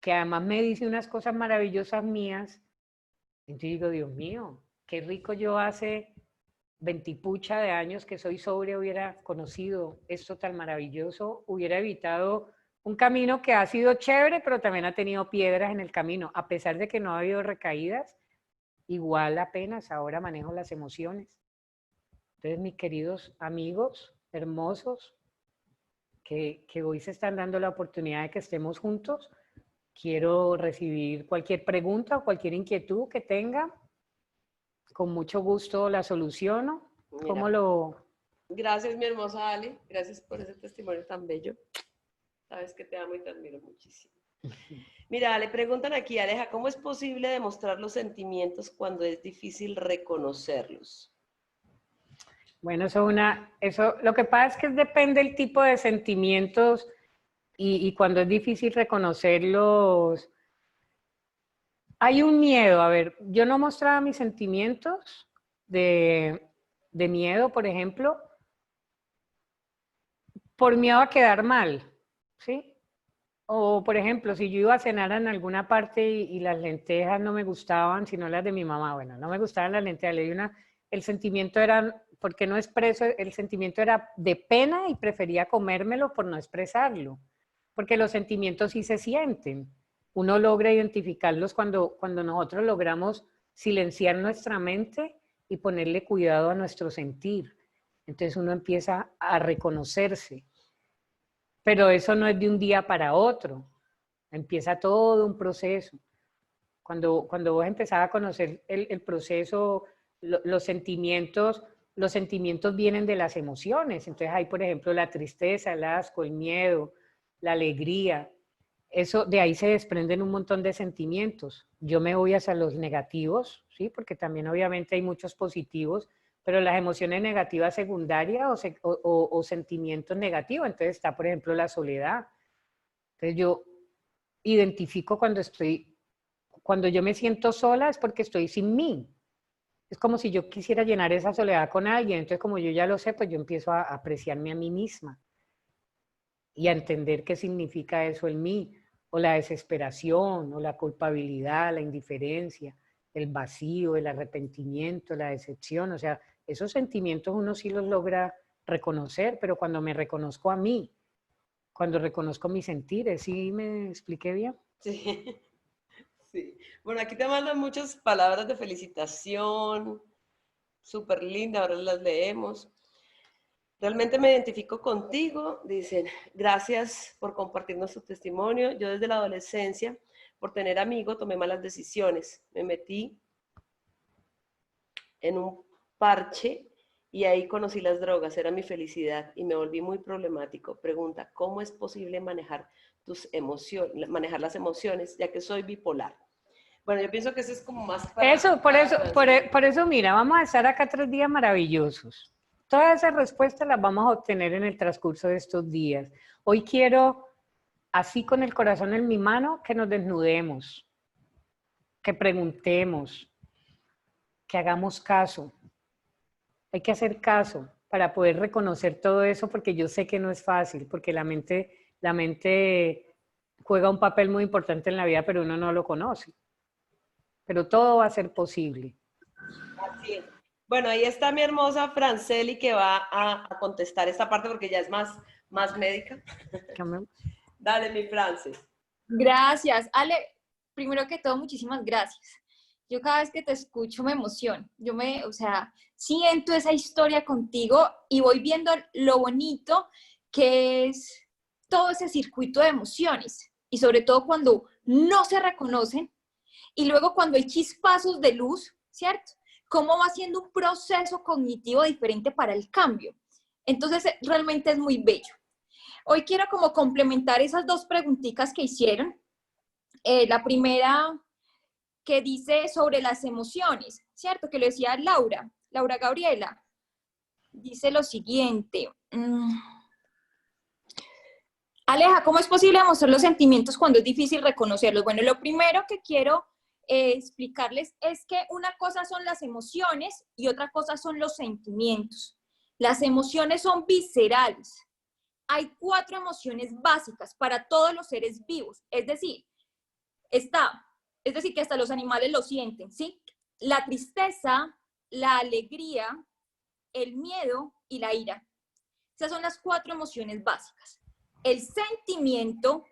Speaker 3: que además me dice unas cosas maravillosas mías, entonces digo, Dios mío, qué rico yo hace 20 de años que soy sobria hubiera conocido esto tan maravilloso, hubiera evitado un camino que ha sido chévere, pero también ha tenido piedras en el camino, a pesar de que no ha habido recaídas, igual apenas ahora manejo las emociones. Entonces, mis queridos amigos hermosos, que hoy se están dando la oportunidad de que estemos juntos, quiero recibir cualquier pregunta o cualquier inquietud que tenga. Con mucho gusto la soluciono.
Speaker 2: Mira,
Speaker 3: ¿Cómo lo...?
Speaker 2: gracias, mi hermosa Ale. Gracias por ese testimonio tan bello. Sabes que te amo y te admiro muchísimo. Mira, le preguntan aquí, Aleja, ¿cómo es posible demostrar los sentimientos cuando es difícil reconocerlos?
Speaker 3: Bueno, lo que pasa es que depende del tipo de sentimientos y cuando es difícil reconocerlos, hay un miedo. A ver, yo no mostraba mis sentimientos de miedo, por ejemplo, por miedo a quedar mal, ¿sí? O, por ejemplo, si yo iba a cenar en alguna parte y las lentejas no me gustaban, sino las de mi mamá, bueno, no me gustaban las lentejas, le di el sentimiento era, porque no expreso, el sentimiento era de pena y prefería comérmelo por no expresarlo, porque los sentimientos sí se sienten. Uno logra identificarlos cuando nosotros logramos silenciar nuestra mente y ponerle cuidado a nuestro sentir. Entonces uno empieza a reconocerse. Pero eso no es de un día para otro. Empieza todo un proceso. Cuando vos empezás a conocer el proceso, los sentimientos vienen de las emociones. Entonces hay, por ejemplo, la tristeza, el asco, el miedo, la alegría. Eso, de ahí se desprenden un montón de sentimientos. Yo me voy hacia los negativos, ¿sí? Porque también obviamente hay muchos positivos, pero las emociones negativas secundarias o sentimientos negativos. Entonces está, por ejemplo, la soledad. Entonces yo identifico cuando yo me siento sola es porque estoy sin mí. Es como si yo quisiera llenar esa soledad con alguien. Entonces, como yo ya lo sé, pues yo empiezo a apreciarme a mí misma y a entender qué significa eso en mí, o la desesperación, o la culpabilidad, la indiferencia, el vacío, el arrepentimiento, la decepción. O sea, esos sentimientos uno sí los logra reconocer, pero cuando me reconozco a mí, cuando reconozco mis sentires, ¿sí me expliqué bien?
Speaker 2: Sí, sí. Bueno, aquí te mandan muchas palabras de felicitación, súper lindas, ahora las leemos. Realmente me identifico contigo, dicen, gracias por compartirnos tu testimonio. Yo desde la adolescencia, por tener amigos, tomé malas decisiones. Me metí en un parche y ahí conocí las drogas, era mi felicidad y me volví muy problemático. Pregunta, ¿cómo es posible manejar tus emociones, manejar las emociones, ya que soy bipolar? Bueno, yo pienso que eso es como más para...
Speaker 3: Por eso, mira, vamos a estar acá 3 días maravillosos. Todas esas respuestas las vamos a obtener en el transcurso de estos días. Hoy quiero, así con el corazón en mi mano, que nos desnudemos, que preguntemos, que hagamos caso. Hay que hacer caso para poder reconocer todo eso, porque yo sé que no es fácil, porque la mente juega un papel muy importante en la vida, pero uno no lo conoce. Pero todo va a ser posible.
Speaker 2: Así es. Bueno, ahí está mi hermosa Franceli que va a contestar esta parte porque ya es más médica. Dale, mi Frances.
Speaker 1: Gracias. Ale, primero que todo, muchísimas gracias. Yo cada vez que te escucho me emociono. O sea, siento esa historia contigo y voy viendo lo bonito que es todo ese circuito de emociones. Y sobre todo cuando no se reconocen y luego cuando hay chispazos de luz, ¿cierto? Cómo va siendo un proceso cognitivo diferente para el cambio. Entonces, realmente es muy bello. Hoy quiero como complementar esas 2 preguntitas que hicieron. La primera que dice sobre las emociones, ¿cierto? Que lo decía Laura Gabriela. Dice lo siguiente. Aleja, ¿cómo es posible demostrar los sentimientos cuando es difícil reconocerlos? Bueno, lo primero que quiero explicarles es que una cosa son las emociones y otra cosa son los sentimientos. Las emociones son viscerales. Hay 4 emociones básicas para todos los seres vivos. Es decir, que hasta los animales lo sienten, ¿sí? La tristeza, la alegría, el miedo y la ira. Esas son las 4 emociones básicas. El sentimiento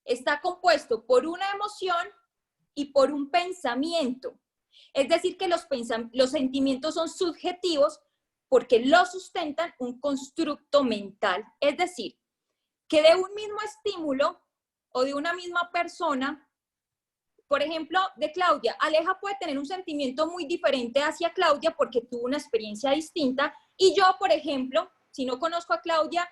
Speaker 1: está compuesto por una emoción y por un pensamiento. Es decir, que los sentimientos son subjetivos porque los sustentan un constructo mental. Es decir, que de un mismo estímulo o de una misma persona, por ejemplo, de Claudia, Aleja puede tener un sentimiento muy diferente hacia Claudia porque tuvo una experiencia distinta, y yo, por ejemplo, si no conozco a Claudia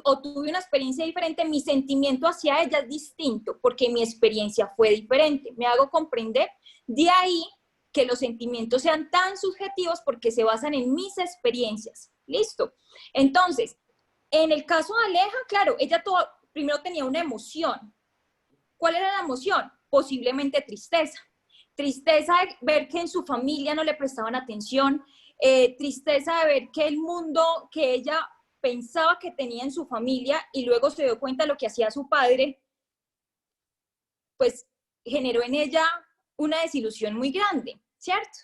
Speaker 1: o tuve una experiencia diferente, mi sentimiento hacia ella es distinto porque mi experiencia fue diferente. ¿Me hago comprender? De ahí que los sentimientos sean tan subjetivos porque se basan en mis experiencias. ¿Listo? Entonces, en el caso de Aleja, claro, ella primero tenía una emoción. ¿Cuál era la emoción? Posiblemente tristeza. Tristeza de ver que en su familia no le prestaban atención, tristeza de ver que el mundo que ella pensaba que tenía en su familia y luego se dio cuenta de lo que hacía su padre, pues generó en ella una desilusión muy grande, ¿cierto?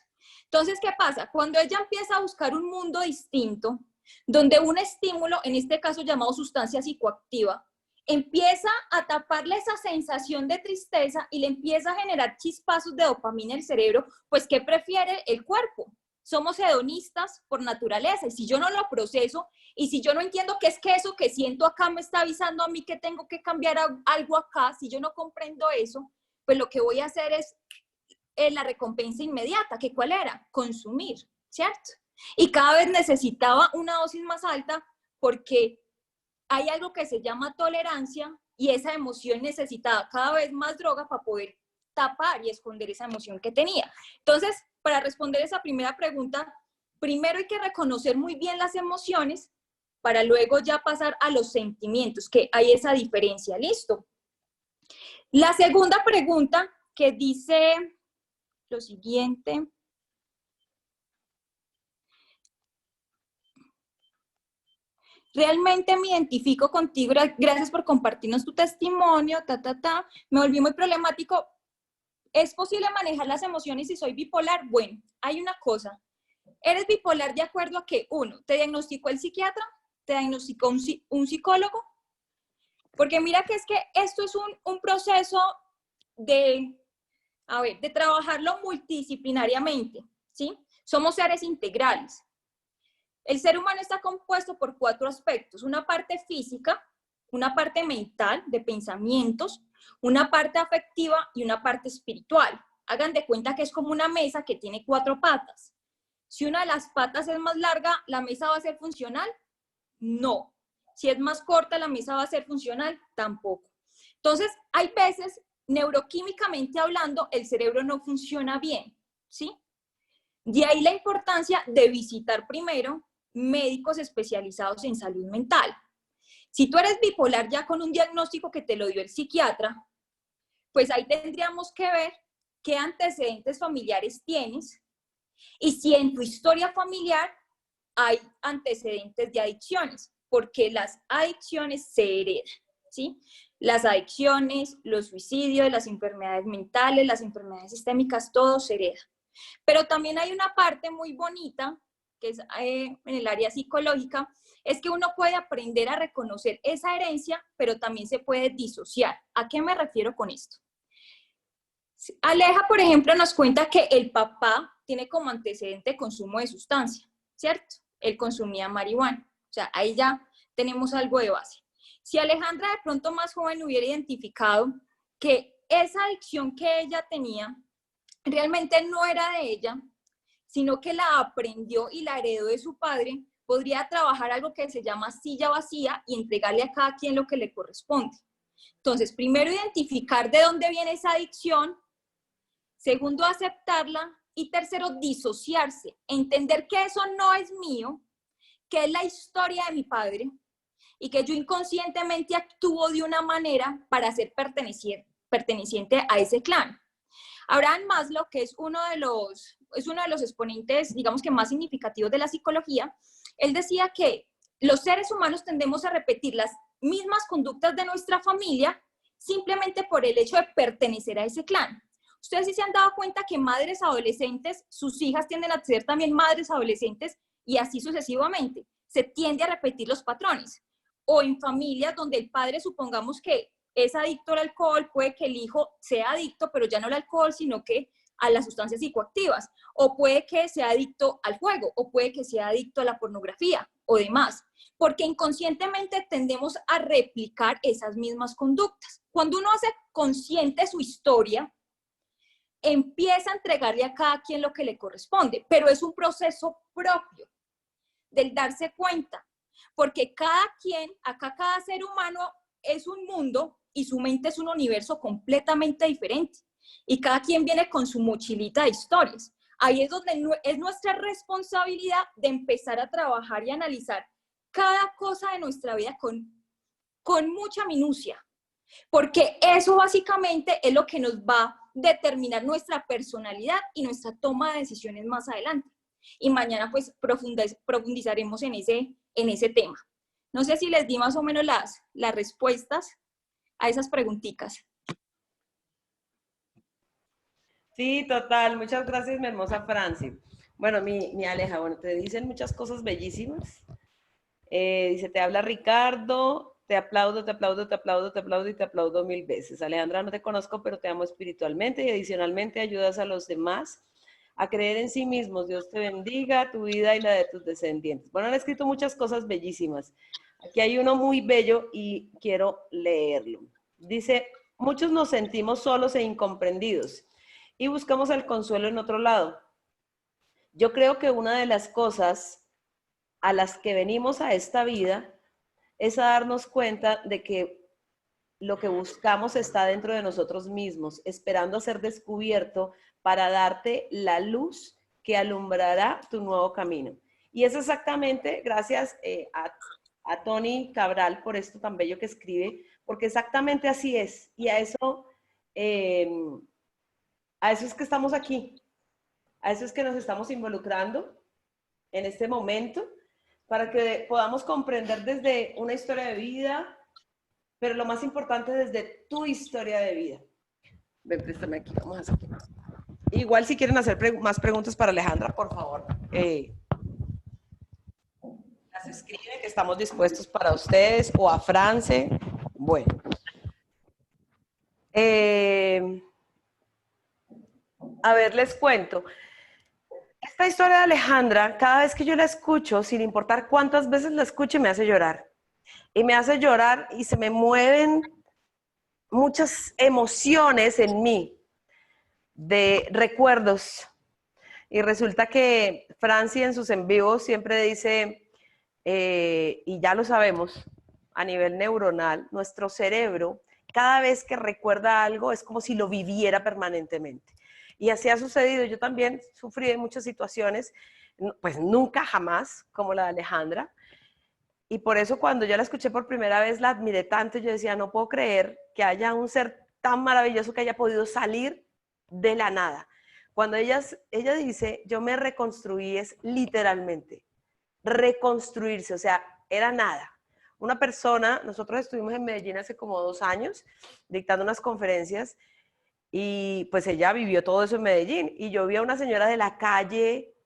Speaker 1: Entonces, ¿qué pasa? Cuando ella empieza a buscar un mundo distinto, donde un estímulo, en este caso llamado sustancia psicoactiva, empieza a taparle esa sensación de tristeza y le empieza a generar chispazos de dopamina en el cerebro, pues ¿qué prefiere el cuerpo? Somos hedonistas por naturaleza, y si yo no lo proceso, y si yo no entiendo qué es que eso que siento acá me está avisando a mí que tengo que cambiar algo acá, si yo no comprendo eso, pues lo que voy a hacer es la recompensa inmediata, que ¿cuál era? Consumir, ¿cierto? Y cada vez necesitaba una dosis más alta porque hay algo que se llama tolerancia y esa emoción necesitaba cada vez más droga para poder tapar y esconder esa emoción que tenía. Entonces, para responder esa primera pregunta, primero hay que reconocer muy bien las emociones para luego ya pasar a los sentimientos, que hay esa diferencia, ¿listo? La segunda pregunta que dice lo siguiente. Realmente me identifico contigo, gracias por compartirnos tu testimonio, me volví muy problemático. ¿Es posible manejar las emociones si soy bipolar? Bueno, hay una cosa. ¿Eres bipolar de acuerdo a que, uno, te diagnosticó el psiquiatra, te diagnosticó un psicólogo? Porque mira que es que esto es un proceso de trabajarlo multidisciplinariamente, ¿sí? Somos seres integrales. El ser humano está compuesto por 4 aspectos: una parte física, una parte mental, de pensamientos, una parte afectiva y una parte espiritual. Hagan de cuenta que es como una mesa que tiene 4 patas. Si una de las patas es más larga, ¿la mesa va a ser funcional? No. Si es más corta, ¿la mesa va a ser funcional? Tampoco. Entonces, hay veces, neuroquímicamente hablando, el cerebro no funciona bien, ¿sí? De ahí la importancia de visitar primero médicos especializados en salud mental. Si tú eres bipolar ya con un diagnóstico que te lo dio el psiquiatra, pues ahí tendríamos que ver qué antecedentes familiares tienes y si en tu historia familiar hay antecedentes de adicciones, porque las adicciones se heredan, ¿sí? Las adicciones, los suicidios, las enfermedades mentales, las enfermedades sistémicas, todo se hereda. Pero también hay una parte muy bonita, que es en el área psicológica, es que uno puede aprender a reconocer esa herencia, pero también se puede disociar. ¿A qué me refiero con esto? Aleja, por ejemplo, nos cuenta que el papá tiene como antecedente consumo de sustancia, ¿cierto? Él consumía marihuana. O sea, ahí ya tenemos algo de base. Si Alejandra de pronto más joven hubiera identificado que esa adicción que ella tenía realmente no era de ella, sino que la aprendió y la heredó de su padre, podría trabajar algo que se llama silla vacía y entregarle a cada quien lo que le corresponde. Entonces, primero identificar de dónde viene esa adicción, segundo, aceptarla, y tercero, disociarse, entender que eso no es mío, que es la historia de mi padre y que yo inconscientemente actúo de una manera para ser perteneciente a ese clan. Abraham Maslow, que es uno de los exponentes, digamos que más significativos de la psicología, él decía que los seres humanos tendemos a repetir las mismas conductas de nuestra familia simplemente por el hecho de pertenecer a ese clan. Ustedes sí se han dado cuenta que madres adolescentes, sus hijas tienden a ser también madres adolescentes y así sucesivamente. Se tiende a repetir los patrones. O en familias donde el padre, supongamos que es adicto al alcohol, puede que el hijo sea adicto, pero ya no al alcohol, sino que a las sustancias psicoactivas. O puede que sea adicto al juego, o puede que sea adicto a la pornografía o demás. Porque inconscientemente tendemos a replicar esas mismas conductas. Cuando uno hace consciente su historia, empieza a entregarle a cada quien lo que le corresponde, pero es un proceso propio del darse cuenta, porque cada ser humano es un mundo y su mente es un universo completamente diferente, y cada quien viene con su mochilita de historias. Ahí es donde es nuestra responsabilidad de empezar a trabajar y analizar cada cosa de nuestra vida con mucha minucia, porque eso básicamente es lo que nos va a determinar nuestra personalidad y nuestra toma de decisiones más adelante. Y mañana pues profundizaremos en ese tema. No sé si les di más o menos las respuestas a esas preguntitas.
Speaker 2: Sí, total. Muchas gracias, mi hermosa Franci. Bueno, mi Aleja, bueno, te dicen muchas cosas bellísimas. Dice, te habla Ricardo, te aplaudo, te aplaudo, te aplaudo, te aplaudo y te aplaudo 1000 veces. Alejandra, no te conozco, pero te amo espiritualmente y adicionalmente ayudas a los demás a creer en sí mismos. Dios te bendiga, tu vida y la de tus descendientes. Bueno, han escrito muchas cosas bellísimas. Aquí hay uno muy bello y quiero leerlo. Dice, muchos nos sentimos solos e incomprendidos y buscamos el consuelo en otro lado. Yo creo que una de las cosas a las que venimos a esta vida es a darnos cuenta de que lo que buscamos está dentro de nosotros mismos, esperando a ser descubierto para darte la luz que alumbrará tu nuevo camino. Y es exactamente, gracias a Tony Cabral por esto tan bello que escribe, porque exactamente así es. Y eh, a eso es que estamos aquí, a eso es que nos estamos involucrando en este momento, para que podamos comprender desde una historia de vida, pero lo más importante desde tu historia de vida. Ven, préstame aquí, vamos a hacer aquí. Igual si quieren hacer más preguntas para Alejandra, por favor, las escriben, que estamos dispuestos para ustedes, o a France. Bueno. A ver, les cuento. Esta historia de Alejandra, cada vez que yo la escucho, sin importar cuántas veces la escuche, me hace llorar. Y me hace llorar y se me mueven muchas emociones en mí de recuerdos. Y resulta que Franci en sus en vivos siempre dice, y ya lo sabemos, a nivel neuronal, nuestro cerebro, cada vez que recuerda algo, es como si lo viviera permanentemente. Y así ha sucedido. Yo también sufrí de muchas situaciones, pues nunca jamás, como la de Alejandra. Y por eso cuando yo la escuché por primera vez, la admiré tanto. Yo decía, no puedo creer que haya un ser tan maravilloso que haya podido salir de la nada. Cuando ella dice, yo me reconstruí, es literalmente reconstruirse, o sea, era nada. Una persona, nosotros estuvimos en Medellín hace como 2 años dictando unas conferencias y pues ella vivió todo eso en Medellín y yo vi a una señora de la calle,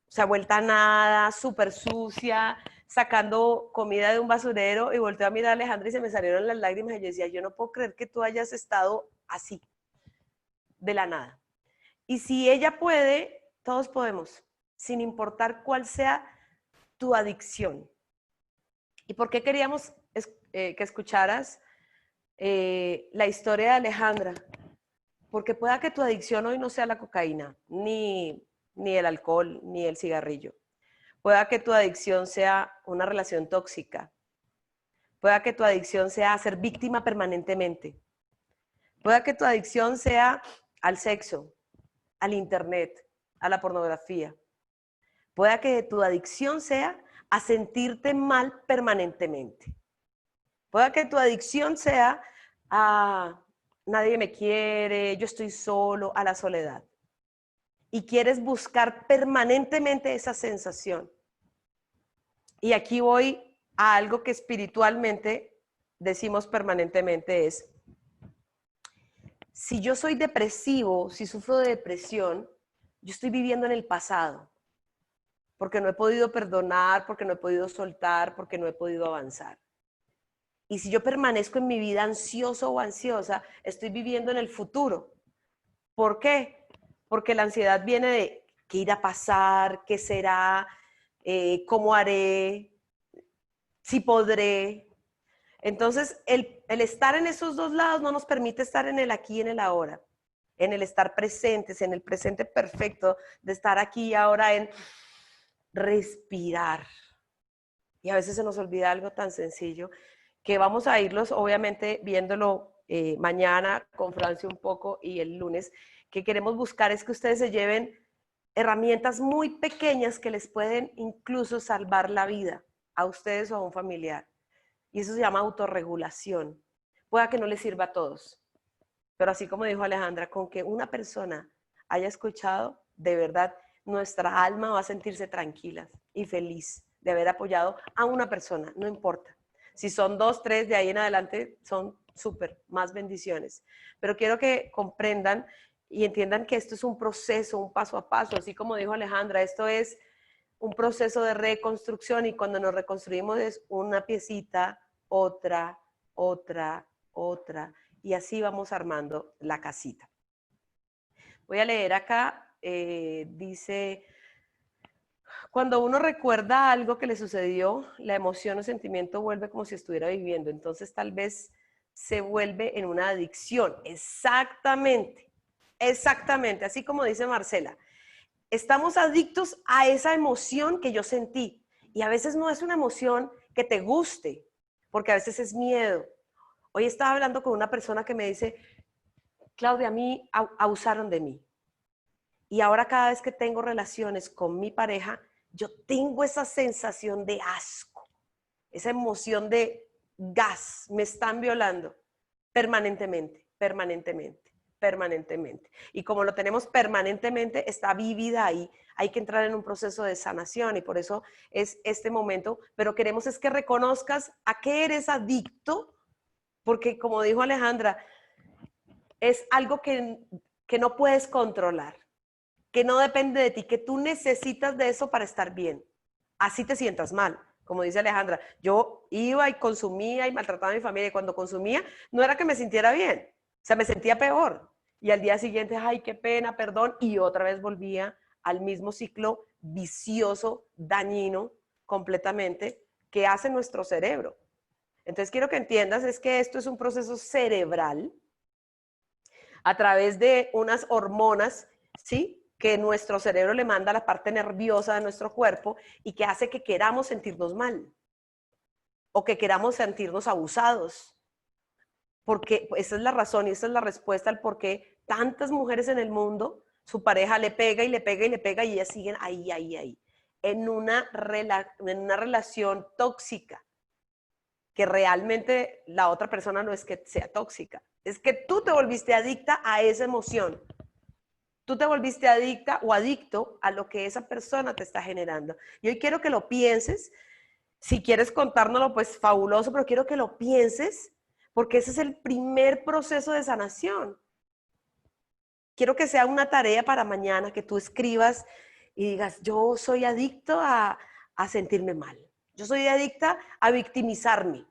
Speaker 2: o sea, vuelta a nada, súper sucia, sacando comida de un basurero y volteé a mirar a Alejandra y se me salieron las lágrimas y yo decía, yo no puedo creer que tú hayas estado así, de la nada. Y si ella puede, todos podemos, sin importar cuál sea tu adicción. ¿Y por qué queríamos que escucharas la historia de Alejandra? Porque pueda que tu adicción hoy no sea la cocaína, ni el alcohol, ni el cigarrillo. Pueda que tu adicción sea una relación tóxica. Pueda que tu adicción sea ser víctima permanentemente. Pueda que tu adicción sea al sexo, al internet, a la pornografía. Pueda que tu adicción sea a sentirte mal permanentemente. Pueda que tu adicción sea a nadie me quiere, yo estoy solo, a la soledad. Y quieres buscar permanentemente esa sensación. Y aquí voy a algo que espiritualmente decimos permanentemente es, si yo soy depresivo, si sufro de depresión, yo estoy viviendo en el pasado, porque no he podido perdonar, porque no he podido soltar, porque no he podido avanzar. Y si yo permanezco en mi vida ansioso o ansiosa, estoy viviendo en el futuro. ¿Por qué? Porque la ansiedad viene de qué irá a pasar, qué será, cómo haré, si podré. Entonces, el estar en esos dos lados no nos permite estar en el aquí y en el ahora, en el estar presentes, en el presente perfecto, de estar aquí y ahora, en respirar. Y a veces se nos olvida algo tan sencillo que vamos a irlos, obviamente, viéndolo mañana con Francia un poco y el lunes, que queremos buscar es que ustedes se lleven herramientas muy pequeñas que les pueden incluso salvar la vida a ustedes o a un familiar. Y eso se llama autorregulación. Pueda que no les sirva a todos, pero así como dijo Alejandra, con que una persona haya escuchado, de verdad, nuestra alma va a sentirse tranquila y feliz de haber apoyado a una persona, no importa. Si son 2, 3, de ahí en adelante son súper, más bendiciones. Pero quiero que comprendan y entiendan que esto es un proceso, un paso a paso, así como dijo Alejandra, esto es un proceso de reconstrucción y cuando nos reconstruimos es una piecita, otra, otra, otra, y así vamos armando la casita. Voy a leer acá, dice, cuando uno recuerda algo que le sucedió, la emoción o sentimiento vuelve como si estuviera viviendo, entonces tal vez se vuelve en una adicción. Exactamente, exactamente, así como dice Marcela. Estamos adictos a esa emoción que yo sentí. Y a veces no es una emoción que te guste, porque a veces es miedo. Hoy estaba hablando con una persona que me dice, Claudia, a mí abusaron de mí. Y ahora cada vez que tengo relaciones con mi pareja, yo tengo esa sensación de asco, esa emoción de gas, me están violando permanentemente, permanentemente. Permanentemente. Y como lo tenemos permanentemente, está vivida ahí. Hay que entrar en un proceso de sanación y por eso es este momento. Pero queremos es que reconozcas a qué eres adicto, porque como dijo Alejandra, es algo que no puedes controlar, que no depende de ti, que tú necesitas de eso para estar bien. Así te sientas mal. Como dice Alejandra, yo iba y consumía y maltrataba a mi familia y cuando consumía no era que me sintiera bien, o sea, me sentía peor. Y al día siguiente, ay, qué pena, perdón, y otra vez volvía al mismo ciclo vicioso, dañino, completamente, que hace nuestro cerebro. Entonces quiero que entiendas, es que esto es un proceso cerebral a través de unas hormonas, ¿sí?, que nuestro cerebro le manda a la parte nerviosa de nuestro cuerpo y que hace que queramos sentirnos mal o que queramos sentirnos abusados. Porque esa es la razón y esa es la respuesta al por qué tantas mujeres en el mundo, su pareja le pega y le pega y le pega y ellas siguen ahí, ahí, ahí, en una relación tóxica, que realmente la otra persona no es que sea tóxica, es que tú te volviste adicta a esa emoción. Tú te volviste adicta o adicto a lo que esa persona te está generando. Y hoy quiero que lo pienses. Si quieres contárnoslo, pues fabuloso, pero quiero que lo pienses porque ese es el primer proceso de sanación. Quiero que sea una tarea para mañana, que tú escribas y digas, yo soy adicto a sentirme mal. Yo soy adicta a victimizarme.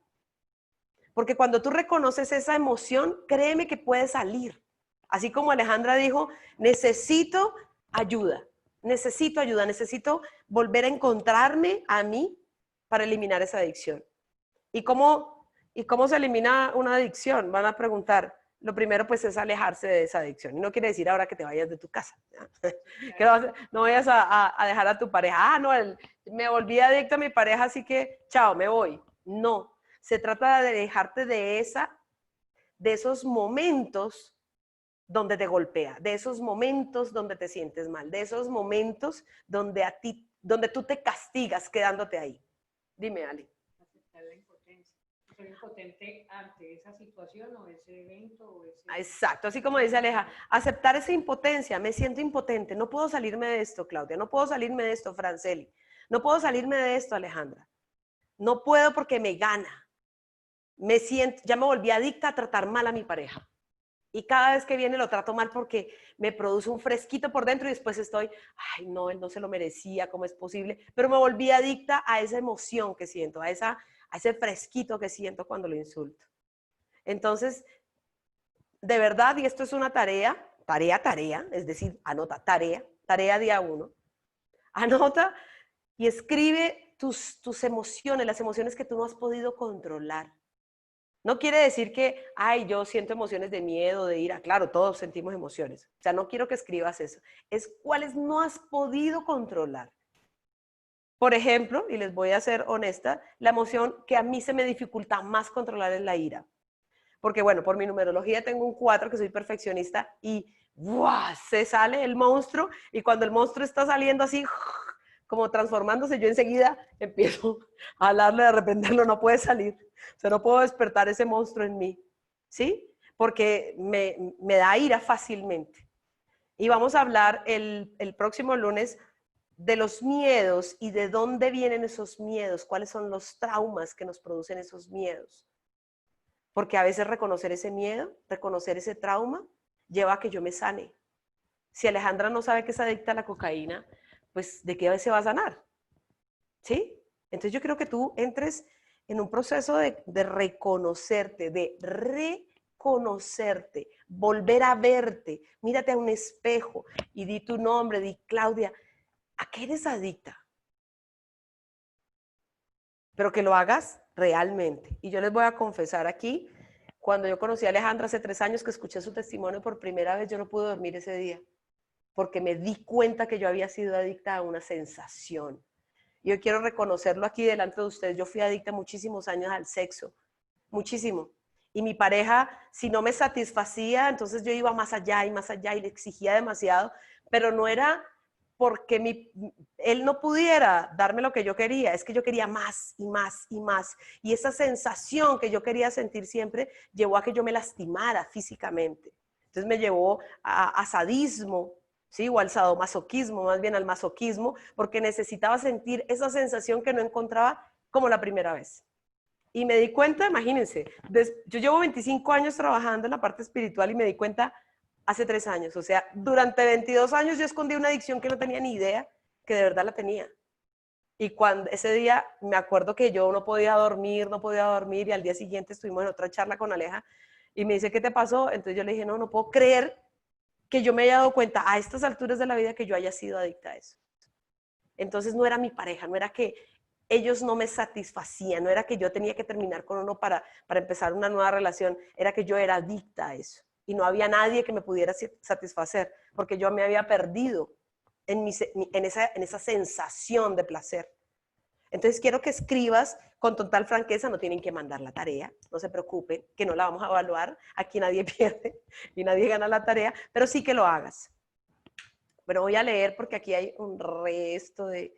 Speaker 2: Porque cuando tú reconoces esa emoción, créeme que puedes salir. Así como Alejandra dijo, necesito ayuda, necesito volver a encontrarme a mí para eliminar esa adicción. ¿Y cómo se elimina una adicción? Van a preguntar. Lo primero pues es alejarse de esa adicción. Y no quiere decir ahora que te vayas de tu casa. Que no vayas a dejar a tu pareja. Ah, no, me volví adicta a mi pareja, así que chao, me voy. No, se trata de dejarte de esos momentos donde te golpea, de esos momentos donde te sientes mal, de esos momentos donde tú te castigas quedándote ahí. Dime, Ali.
Speaker 3: Aceptar la impotencia. Ser impotente ante esa situación o ese evento o ese...
Speaker 2: Exacto, así como dice Aleja, aceptar esa impotencia, me siento impotente, no puedo salirme de esto, Claudia, no puedo salirme de esto, Franceli, no puedo salirme de esto, Alejandra, no puedo porque me gana, ya me volví adicta a tratar mal a mi pareja. Y cada vez que viene lo trato mal porque me produce un fresquito por dentro y después estoy, ay, no, él no se lo merecía, ¿cómo es posible? Pero me volví adicta a esa emoción que siento, a ese fresquito que siento cuando lo insulto. Entonces, de verdad, y esto es una tarea, es decir, anota, tarea día 1. Anota y escribe tus emociones, las emociones que tú no has podido controlar. No quiere decir que, ay, yo siento emociones de miedo, de ira. Claro, todos sentimos emociones. O sea, no quiero que escribas eso. Es cuáles no has podido controlar. Por ejemplo, y les voy a ser honesta, la emoción que a mí se me dificulta más controlar es la ira. Porque, bueno, por mi numerología tengo un 4, que soy perfeccionista, y ¡buah!, se sale el monstruo, y cuando el monstruo está saliendo así, como transformándose, yo enseguida empiezo a hablarle, a arrepentirlo, no puede salir. O sea, no puedo despertar ese monstruo en mí, ¿sí? Porque me da ira fácilmente. Y vamos a hablar el próximo lunes de los miedos y de dónde vienen esos miedos, cuáles son los traumas que nos producen esos miedos. Porque a veces reconocer ese miedo, reconocer ese trauma, lleva a que yo me sane. Si Alejandra no sabe que es adicta a la cocaína, pues ¿de qué se va a sanar? ¿Sí? Entonces yo creo que tú entres en un proceso de reconocerte, volver a verte, mírate a un espejo y di tu nombre, di Claudia, ¿a qué eres adicta? Pero que lo hagas realmente. Y yo les voy a confesar aquí, cuando yo conocí a Alejandra hace 3 años que escuché su testimonio por primera vez, yo no pude dormir ese día, porque me di cuenta que yo había sido adicta a una sensación. Y yo quiero reconocerlo aquí delante de ustedes. Yo fui adicta muchísimos años al sexo, muchísimo. Y mi pareja, si no me satisfacía, entonces yo iba más allá y le exigía demasiado, pero no era porque él no pudiera darme lo que yo quería, es que yo quería más y más y más. Y esa sensación que yo quería sentir siempre llevó a que yo me lastimara físicamente. Entonces me llevó a sadismo, ¿sí? O al sadomasoquismo, más bien al masoquismo, porque necesitaba sentir esa sensación que no encontraba como la primera vez. Y me di cuenta, imagínense, yo llevo 25 años trabajando en la parte espiritual y me di cuenta hace 3 años. O sea, durante 22 años yo escondí una adicción que no tenía ni idea que de verdad la tenía. Y cuando ese día me acuerdo que yo no podía dormir y al día siguiente estuvimos en otra charla con Aleja y me dice, ¿qué te pasó? Entonces yo le dije, no puedo creer que yo me haya dado cuenta a estas alturas de la vida que yo haya sido adicta a eso. Entonces no era mi pareja, no era que ellos no me satisfacían, no era que yo tenía que terminar con uno para empezar una nueva relación, era que yo era adicta a eso. Y no había nadie que me pudiera satisfacer, porque yo me había perdido en esa sensación de placer. Entonces quiero que escribas con total franqueza, no tienen que mandar la tarea, no se preocupen, que no la vamos a evaluar, aquí nadie pierde y nadie gana la tarea, pero sí que lo hagas. Pero voy a leer porque aquí hay un resto de...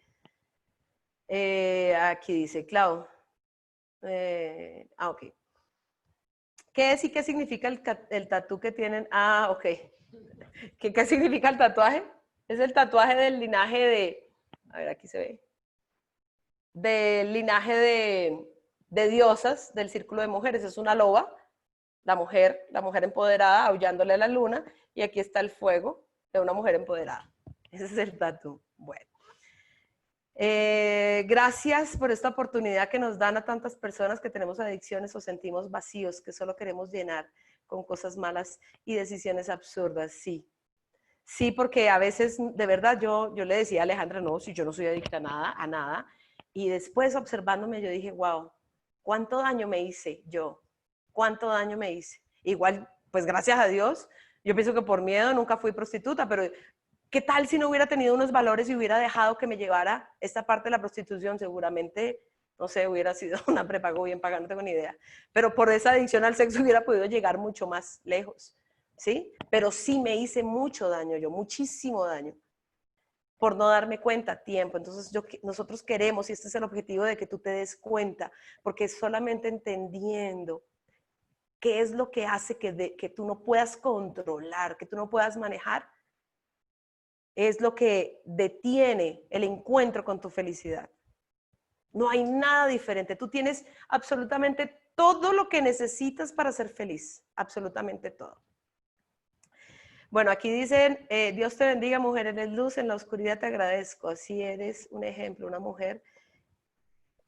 Speaker 2: aquí dice, Clau. Ok. ¿Qué es y qué significa el tatú que tienen? Ok. ¿Qué significa el tatuaje? Es el tatuaje del linaje de... A ver, aquí se ve. Del linaje de diosas del círculo de mujeres. Es una loba, la mujer empoderada, aullándole a la luna, y aquí está el fuego de una mujer empoderada. Ese es el tatú. Bueno. Gracias por esta oportunidad que nos dan a tantas personas que tenemos adicciones o sentimos vacíos, que solo queremos llenar con cosas malas y decisiones absurdas. Sí. Sí, porque a veces, de verdad, yo le decía a Alejandra, no, si yo no soy adicta a nada. Y después observándome, yo dije, wow, ¿cuánto daño me hice yo? ¿Cuánto daño me hice? Igual, pues gracias a Dios, yo pienso que por miedo nunca fui prostituta, pero ¿qué tal si no hubiera tenido unos valores y hubiera dejado que me llevara esta parte de la prostitución? Seguramente, no sé, hubiera sido una prepago bien paga, no tengo ni idea. Pero por esa adicción al sexo hubiera podido llegar mucho más lejos, ¿sí? Pero sí me hice mucho daño yo, muchísimo daño, por no darme cuenta a tiempo. Entonces nosotros queremos, y este es el objetivo, de que tú te des cuenta, porque es solamente entendiendo qué es lo que hace que tú no puedas controlar, que tú no puedas manejar, es lo que detiene el encuentro con tu felicidad. No hay nada diferente. Tú tienes absolutamente todo lo que necesitas para ser feliz. Absolutamente todo. Bueno, aquí dicen, Dios te bendiga, mujer, eres luz, en la oscuridad te agradezco. Así eres un ejemplo, una mujer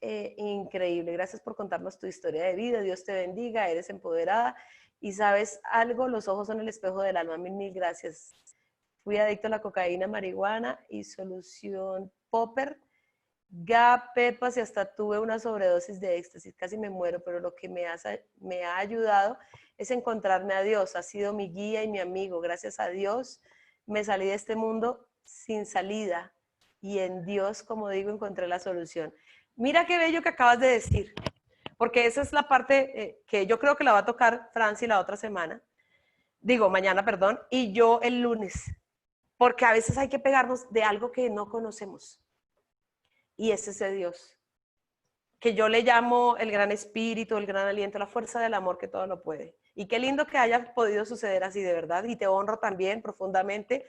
Speaker 2: increíble. Gracias por contarnos tu historia de vida. Dios te bendiga, eres empoderada. Y sabes algo, los ojos son el espejo del alma. Mil gracias. Fui adicto a la cocaína, marihuana y solución popper, gap, pepas y hasta tuve una sobredosis de éxtasis. Casi me muero, pero lo que me ha ayudado es encontrarme a Dios. Ha sido mi guía y mi amigo. Gracias a Dios me salí de este mundo sin salida y en Dios, como digo, encontré la solución. Mira qué bello que acabas de decir, porque esa es la parte que yo creo que la va a tocar Franci la otra semana. Digo, mañana, perdón, y yo el lunes. Porque a veces hay que pegarnos de algo que no conocemos. Y ese es de Dios. Que yo le llamo el gran espíritu, el gran aliento, la fuerza del amor que todo lo puede. Y qué lindo que haya podido suceder así, de verdad. Y te honro también profundamente.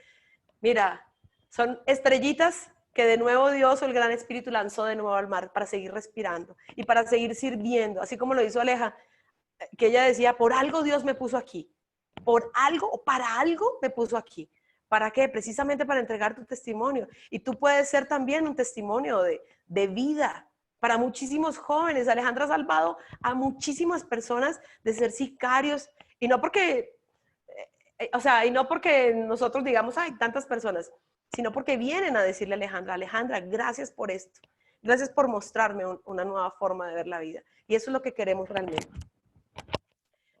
Speaker 2: Mira, son estrellitas que de nuevo Dios o el Gran Espíritu lanzó de nuevo al mar para seguir respirando y para seguir sirviendo, así como lo hizo Aleja, que ella decía, por algo Dios me puso aquí, por algo o para algo me puso aquí. ¿Para qué? Precisamente para entregar tu testimonio. Y tú puedes ser también un testimonio de vida para muchísimos jóvenes. Alejandra ha salvado a muchísimas personas de ser sicarios, y no porque, y no porque nosotros digamos, hay tantas personas, sino porque vienen a decirle a Alejandra, Alejandra, gracias por esto. Gracias por mostrarme una nueva forma de ver la vida. Y eso es lo que queremos realmente.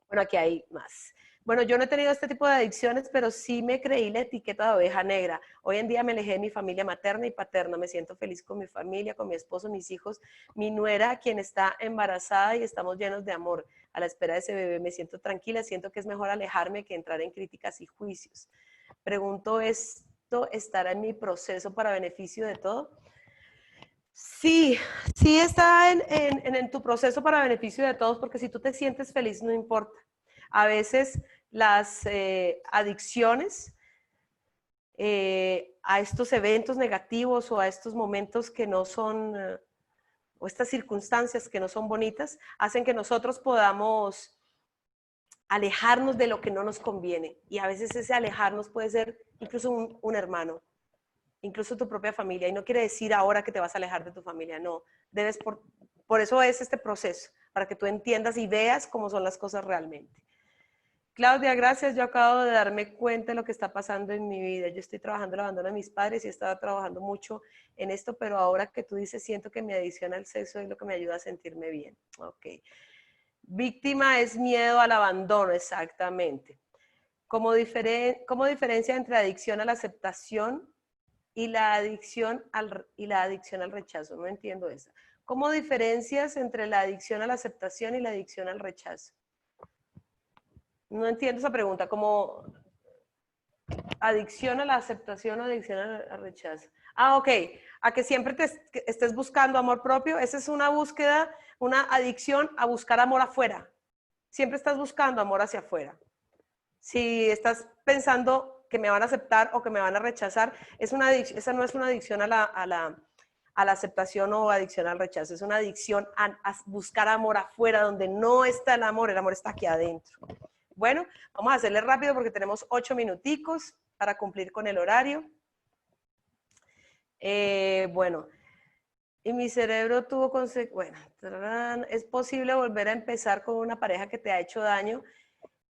Speaker 2: Bueno, aquí hay más. Bueno, yo no he tenido este tipo de adicciones, pero sí me creí la etiqueta de oveja negra. Hoy en día me alejé de mi familia materna y paterna. Me siento feliz con mi familia, con mi esposo, mis hijos, mi nuera, quien está embarazada, y estamos llenos de amor. A la espera de ese bebé me siento tranquila, siento que es mejor alejarme que entrar en críticas y juicios. Pregunto, ¿esto estará en mi proceso para beneficio de todo? Sí, sí está en tu proceso para beneficio de todos, porque si tú te sientes feliz, no importa. A veces las adicciones a estos eventos negativos o a estos momentos que no son, o estas circunstancias que no son bonitas, hacen que nosotros podamos alejarnos de lo que no nos conviene. Y a veces ese alejarnos puede ser incluso un hermano, incluso tu propia familia. Y no quiere decir ahora que te vas a alejar de tu familia, no. Debes, por eso es este proceso, para que tú entiendas y veas cómo son las cosas realmente. Claudia, gracias. Yo acabo de darme cuenta de lo que está pasando en mi vida. Yo estoy trabajando el abandono de mis padres y he estado trabajando mucho en esto, pero ahora que tú dices, siento que mi adicción al sexo es lo que me ayuda a sentirme bien. Ok. Víctima es miedo al abandono, exactamente. ¿Cómo diferencia entre adicción a la aceptación y la adicción al rechazo? No entiendo esa. ¿Cómo diferencias entre la adicción a la aceptación y la adicción al rechazo? No entiendo esa pregunta. ¿Cómo adicción a la aceptación o adicción al rechazo? Ah, ok. A que siempre estés buscando amor propio. Esa es una búsqueda, una adicción a buscar amor afuera. Siempre estás buscando amor hacia afuera. Si estás pensando que me van a aceptar o que me van a rechazar, esa no es una adicción a la aceptación o adicción al rechazo, es una adicción a buscar amor afuera, donde no está el amor está aquí adentro. Bueno, vamos a hacerle rápido porque tenemos 8 minuticos para cumplir con el horario. Bueno, y mi cerebro tuvo consecuencias. Bueno, es posible volver a empezar con una pareja que te ha hecho daño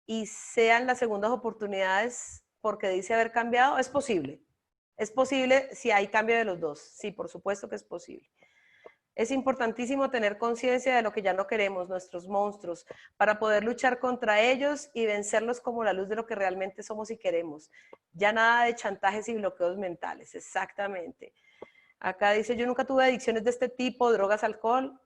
Speaker 2: y sean las segundas oportunidades porque dice haber cambiado. Es posible. Es posible si hay cambio de los dos. Sí, por supuesto que es posible. Es importantísimo tener conciencia de lo que ya no queremos, nuestros monstruos, para poder luchar contra ellos y vencerlos como la luz de lo que realmente somos y queremos. Ya nada de chantajes y bloqueos mentales, exactamente. Acá dice, yo nunca tuve adicciones de este tipo, drogas, alcohol,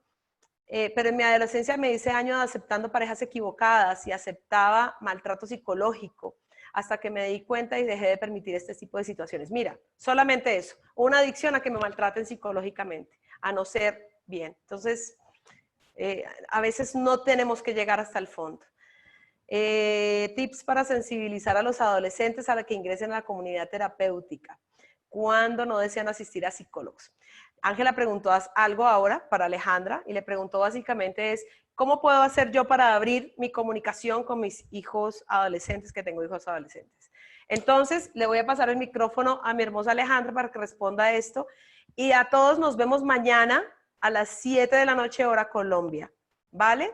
Speaker 2: pero en mi adolescencia me hice años aceptando parejas equivocadas y aceptaba maltrato psicológico hasta que me di cuenta y dejé de permitir este tipo de situaciones. Mira, solamente eso, una adicción a que me maltraten psicológicamente, a no ser bien. Entonces, a veces no tenemos que llegar hasta el fondo. Tips para sensibilizar a los adolescentes a que ingresen a la comunidad terapéutica cuando no desean asistir a psicólogos. Ángela preguntó algo ahora para Alejandra y le preguntó básicamente es, ¿cómo puedo hacer yo para abrir mi comunicación con mis hijos adolescentes, que tengo hijos adolescentes? Entonces, le voy a pasar el micrófono a mi hermosa Alejandra para que responda a esto. Y a todos nos vemos mañana a las 7 de la noche, hora Colombia. ¿Vale?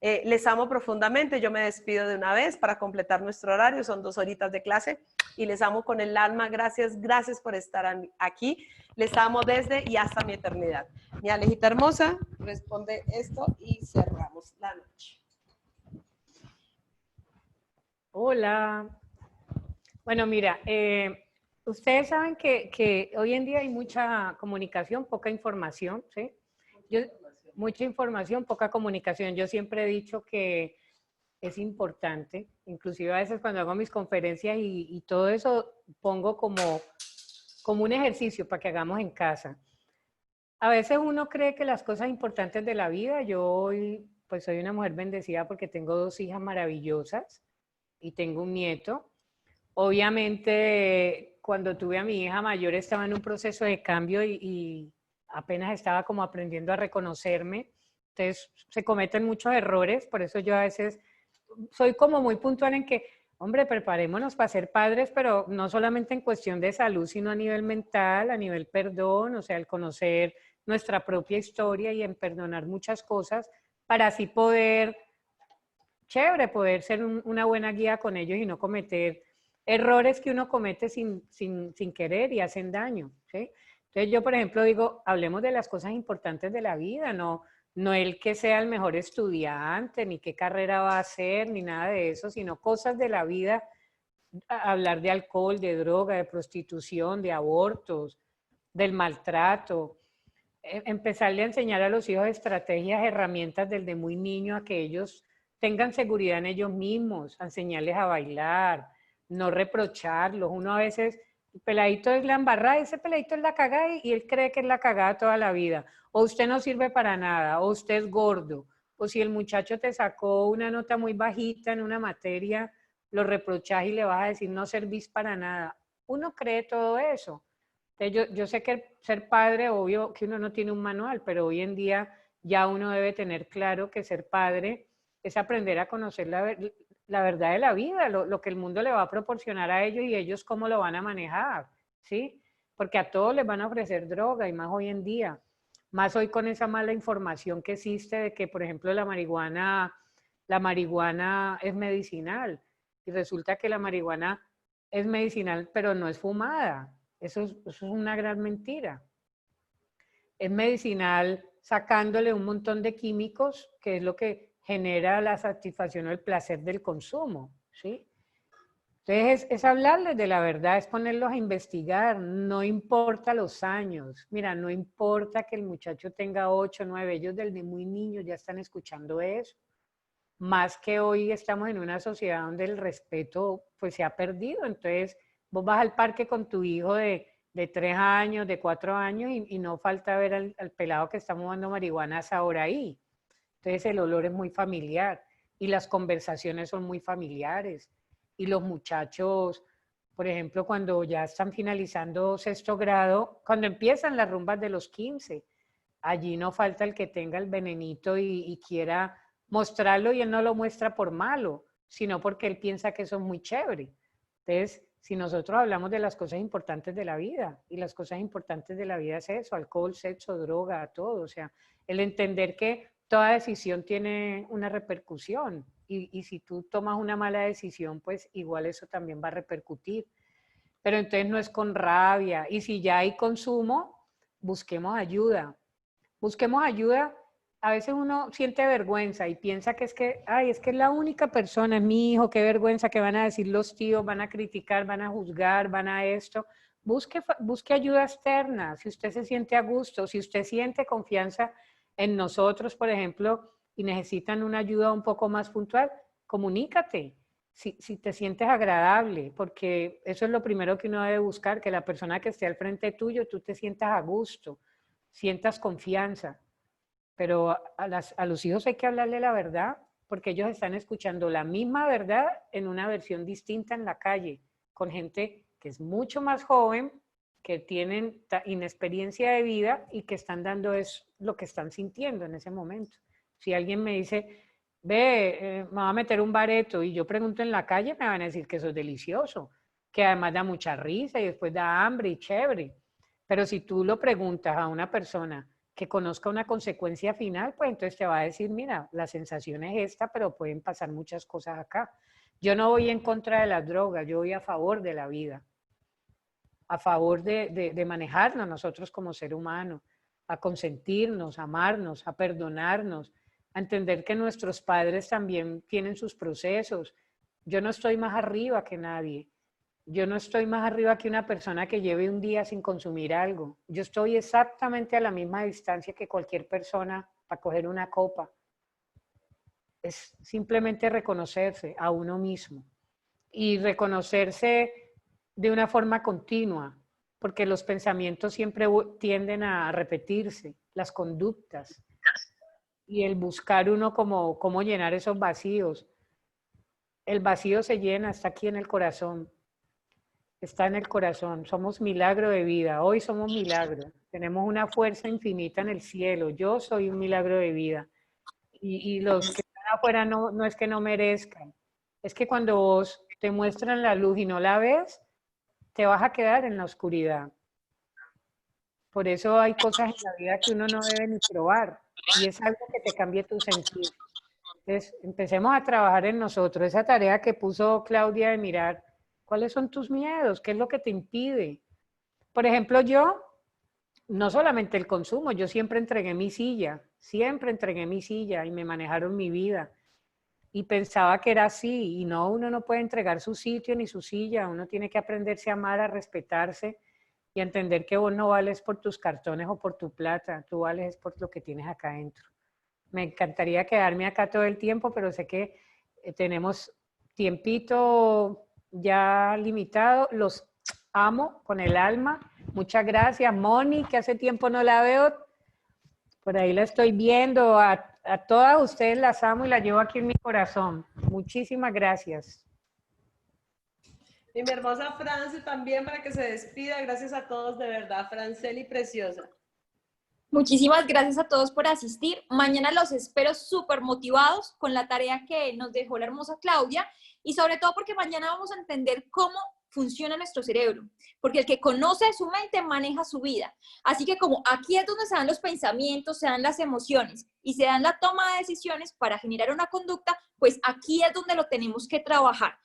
Speaker 2: Les amo profundamente. Yo me despido de una vez para completar nuestro horario. Son 2 horitas de clase. Y les amo con el alma. Gracias, gracias por estar aquí. Les amo desde y hasta mi eternidad. Mi Alejita hermosa, responde esto y cerramos la noche.
Speaker 3: Hola. Bueno, mira, ustedes saben que hoy en día hay mucha comunicación, poca información, ¿sí? Mucha información, poca comunicación. Yo siempre he dicho que es importante, inclusive a veces cuando hago mis conferencias y todo eso, pongo como un ejercicio para que hagamos en casa. A veces uno cree que las cosas importantes de la vida, yo hoy pues soy una mujer bendecida porque tengo 2 hijas maravillosas y tengo un nieto. Obviamente, cuando tuve a mi hija mayor estaba en un proceso de cambio y apenas estaba como aprendiendo a reconocerme. Entonces se cometen muchos errores, por eso yo a veces soy como muy puntual en que, hombre, preparémonos para ser padres, pero no solamente en cuestión de salud, sino a nivel mental, a nivel perdón, o sea, el conocer nuestra propia historia y en perdonar muchas cosas para así poder, chévere, poder ser una buena guía con ellos y no cometer errores que uno comete sin querer y hacen daño, ¿sí? Entonces yo, por ejemplo, digo, hablemos de las cosas importantes de la vida, no el que sea el mejor estudiante, ni qué carrera va a hacer, ni nada de eso, sino cosas de la vida, hablar de alcohol, de droga, de prostitución, de abortos, del maltrato, empezarle a enseñar a los hijos estrategias, herramientas desde muy niño a que ellos tengan seguridad en ellos mismos, a enseñarles a bailar, no reprocharlos. Uno a veces, el peladito es la embarrada, ese peladito es la cagada y él cree que es la cagada toda la vida. O usted no sirve para nada, o usted es gordo, o si el muchacho te sacó una nota muy bajita en una materia, lo reprochás y le vas a decir no servís para nada. Uno cree todo eso. Yo sé que ser padre, obvio que uno no tiene un manual, pero hoy en día ya uno debe tener claro que ser padre es aprender a conocer la verdad de la vida, lo que el mundo le va a proporcionar a ellos y ellos cómo lo van a manejar, ¿sí? Porque a todos les van a ofrecer droga y más hoy en día, más hoy con esa mala información que existe de que, por ejemplo, la marihuana es medicinal y resulta que la marihuana es medicinal, pero no es fumada. Eso es una gran mentira. Es medicinal sacándole un montón de químicos, que es lo que genera la satisfacción o el placer del consumo, ¿sí? Entonces es hablarles de la verdad, es ponerlos a investigar, no importa los años. Mira, no importa que el muchacho tenga 8, 9, ellos desde muy niños ya están escuchando eso. Más que hoy estamos en una sociedad donde el respeto pues se ha perdido, entonces vos vas al parque con tu hijo de 3 años, de 4 años y no falta ver al pelado que está fumando marihuana ahora ahí. Entonces el olor es muy familiar y las conversaciones son muy familiares. Y los muchachos, por ejemplo, cuando ya están finalizando sexto grado, cuando empiezan las rumbas de los 15, allí no falta el que tenga el venenito y quiera mostrarlo y él no lo muestra por malo, sino porque él piensa que eso es muy chévere. Entonces, si nosotros hablamos de las cosas importantes de la vida, y las cosas importantes de la vida es eso, alcohol, sexo, droga, todo, o sea, el entender que toda decisión tiene una repercusión, y si tú tomas una mala decisión, pues igual eso también va a repercutir. Pero entonces no es con rabia, y si ya hay consumo, busquemos ayuda. Busquemos ayuda. A veces uno siente vergüenza y piensa que es que, ay, es que es la única persona, es mi hijo, qué vergüenza que van a decir los tíos, van a criticar, van a juzgar, van a esto. Busque ayuda externa, si usted se siente a gusto, si usted siente confianza en nosotros, por ejemplo, y necesitan una ayuda un poco más puntual, comunícate. Si te sientes agradable, porque eso es lo primero que uno debe buscar, que la persona que esté al frente tuyo, tú te sientas a gusto, sientas confianza. Pero a los hijos hay que hablarle la verdad, porque ellos están escuchando la misma verdad en una versión distinta en la calle, con gente que es mucho más joven, que tienen inexperiencia de vida y que están dando es lo que están sintiendo en ese momento. Si alguien me dice, ve, me va a meter un bareto y yo pregunto en la calle, me van a decir que eso es delicioso, que además da mucha risa y después da hambre y chévere. Pero si tú lo preguntas a una persona que conozca una consecuencia final, pues entonces te va a decir, mira, la sensación es esta, pero pueden pasar muchas cosas acá. Yo no voy en contra de las drogas, yo voy a favor de la vida, a favor de manejarnos nosotros como ser humano, a consentirnos, a amarnos, a perdonarnos, a entender que nuestros padres también tienen sus procesos. Yo no estoy más arriba que nadie. Yo no estoy más arriba que una persona que lleve un día sin consumir algo. Yo estoy exactamente a la misma distancia que cualquier persona para coger una copa. Es simplemente reconocerse a uno mismo y reconocerse de una forma continua, porque los pensamientos siempre tienden a repetirse, las conductas y el buscar uno cómo llenar esos vacíos. El vacío se llena, está aquí en el corazón. está en el corazón. Somos milagro de vida. Hoy somos milagro. Tenemos una fuerza infinita en el cielo. Yo soy un milagro de vida. Y los que están afuera no es que no merezcan. Es que cuando vos te muestran la luz y no la ves, te vas a quedar en la oscuridad. Por eso hay cosas en la vida que uno no debe ni probar. Y es algo que te cambie tu sentir. Entonces, empecemos a trabajar en nosotros. Esa tarea que puso Claudia de mirar, ¿cuáles son tus miedos? ¿Qué es lo que te impide? Por ejemplo, yo, no solamente el consumo, yo siempre entregué mi silla y me manejaron mi vida. Y pensaba que era así, y no, uno no puede entregar su sitio ni su silla, uno tiene que aprenderse a amar, a respetarse y a entender que vos no vales por tus cartones o por tu plata, tú vales por lo que tienes acá adentro. Me encantaría quedarme acá todo el tiempo, pero sé que tenemos tiempito ya limitado. Los amo con el alma. Muchas gracias, Moni, que hace tiempo no la veo. Por ahí la estoy viendo. A todas ustedes las amo y las llevo aquí en mi corazón. Muchísimas gracias.
Speaker 2: Y mi hermosa Franci también para que se despida. Gracias a todos, de verdad, Franceli preciosa.
Speaker 1: Muchísimas gracias a todos por asistir. Mañana los espero súper motivados con la tarea que nos dejó la hermosa Claudia y sobre todo porque mañana vamos a entender cómo funciona nuestro cerebro, porque el que conoce su mente maneja su vida. Así que como aquí es donde se dan los pensamientos, se dan las emociones y se dan la toma de decisiones para generar una conducta, pues aquí es donde lo tenemos que trabajar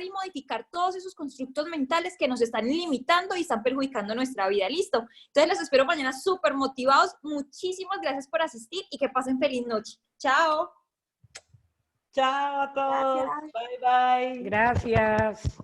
Speaker 1: y modificar todos esos constructos mentales que nos están limitando y están perjudicando nuestra vida. ¿Listo? Entonces los espero mañana súper motivados. Muchísimas gracias por asistir y que pasen feliz noche. Chao.
Speaker 2: Chao a todos.
Speaker 1: Gracias.
Speaker 2: Bye, bye.
Speaker 3: Gracias.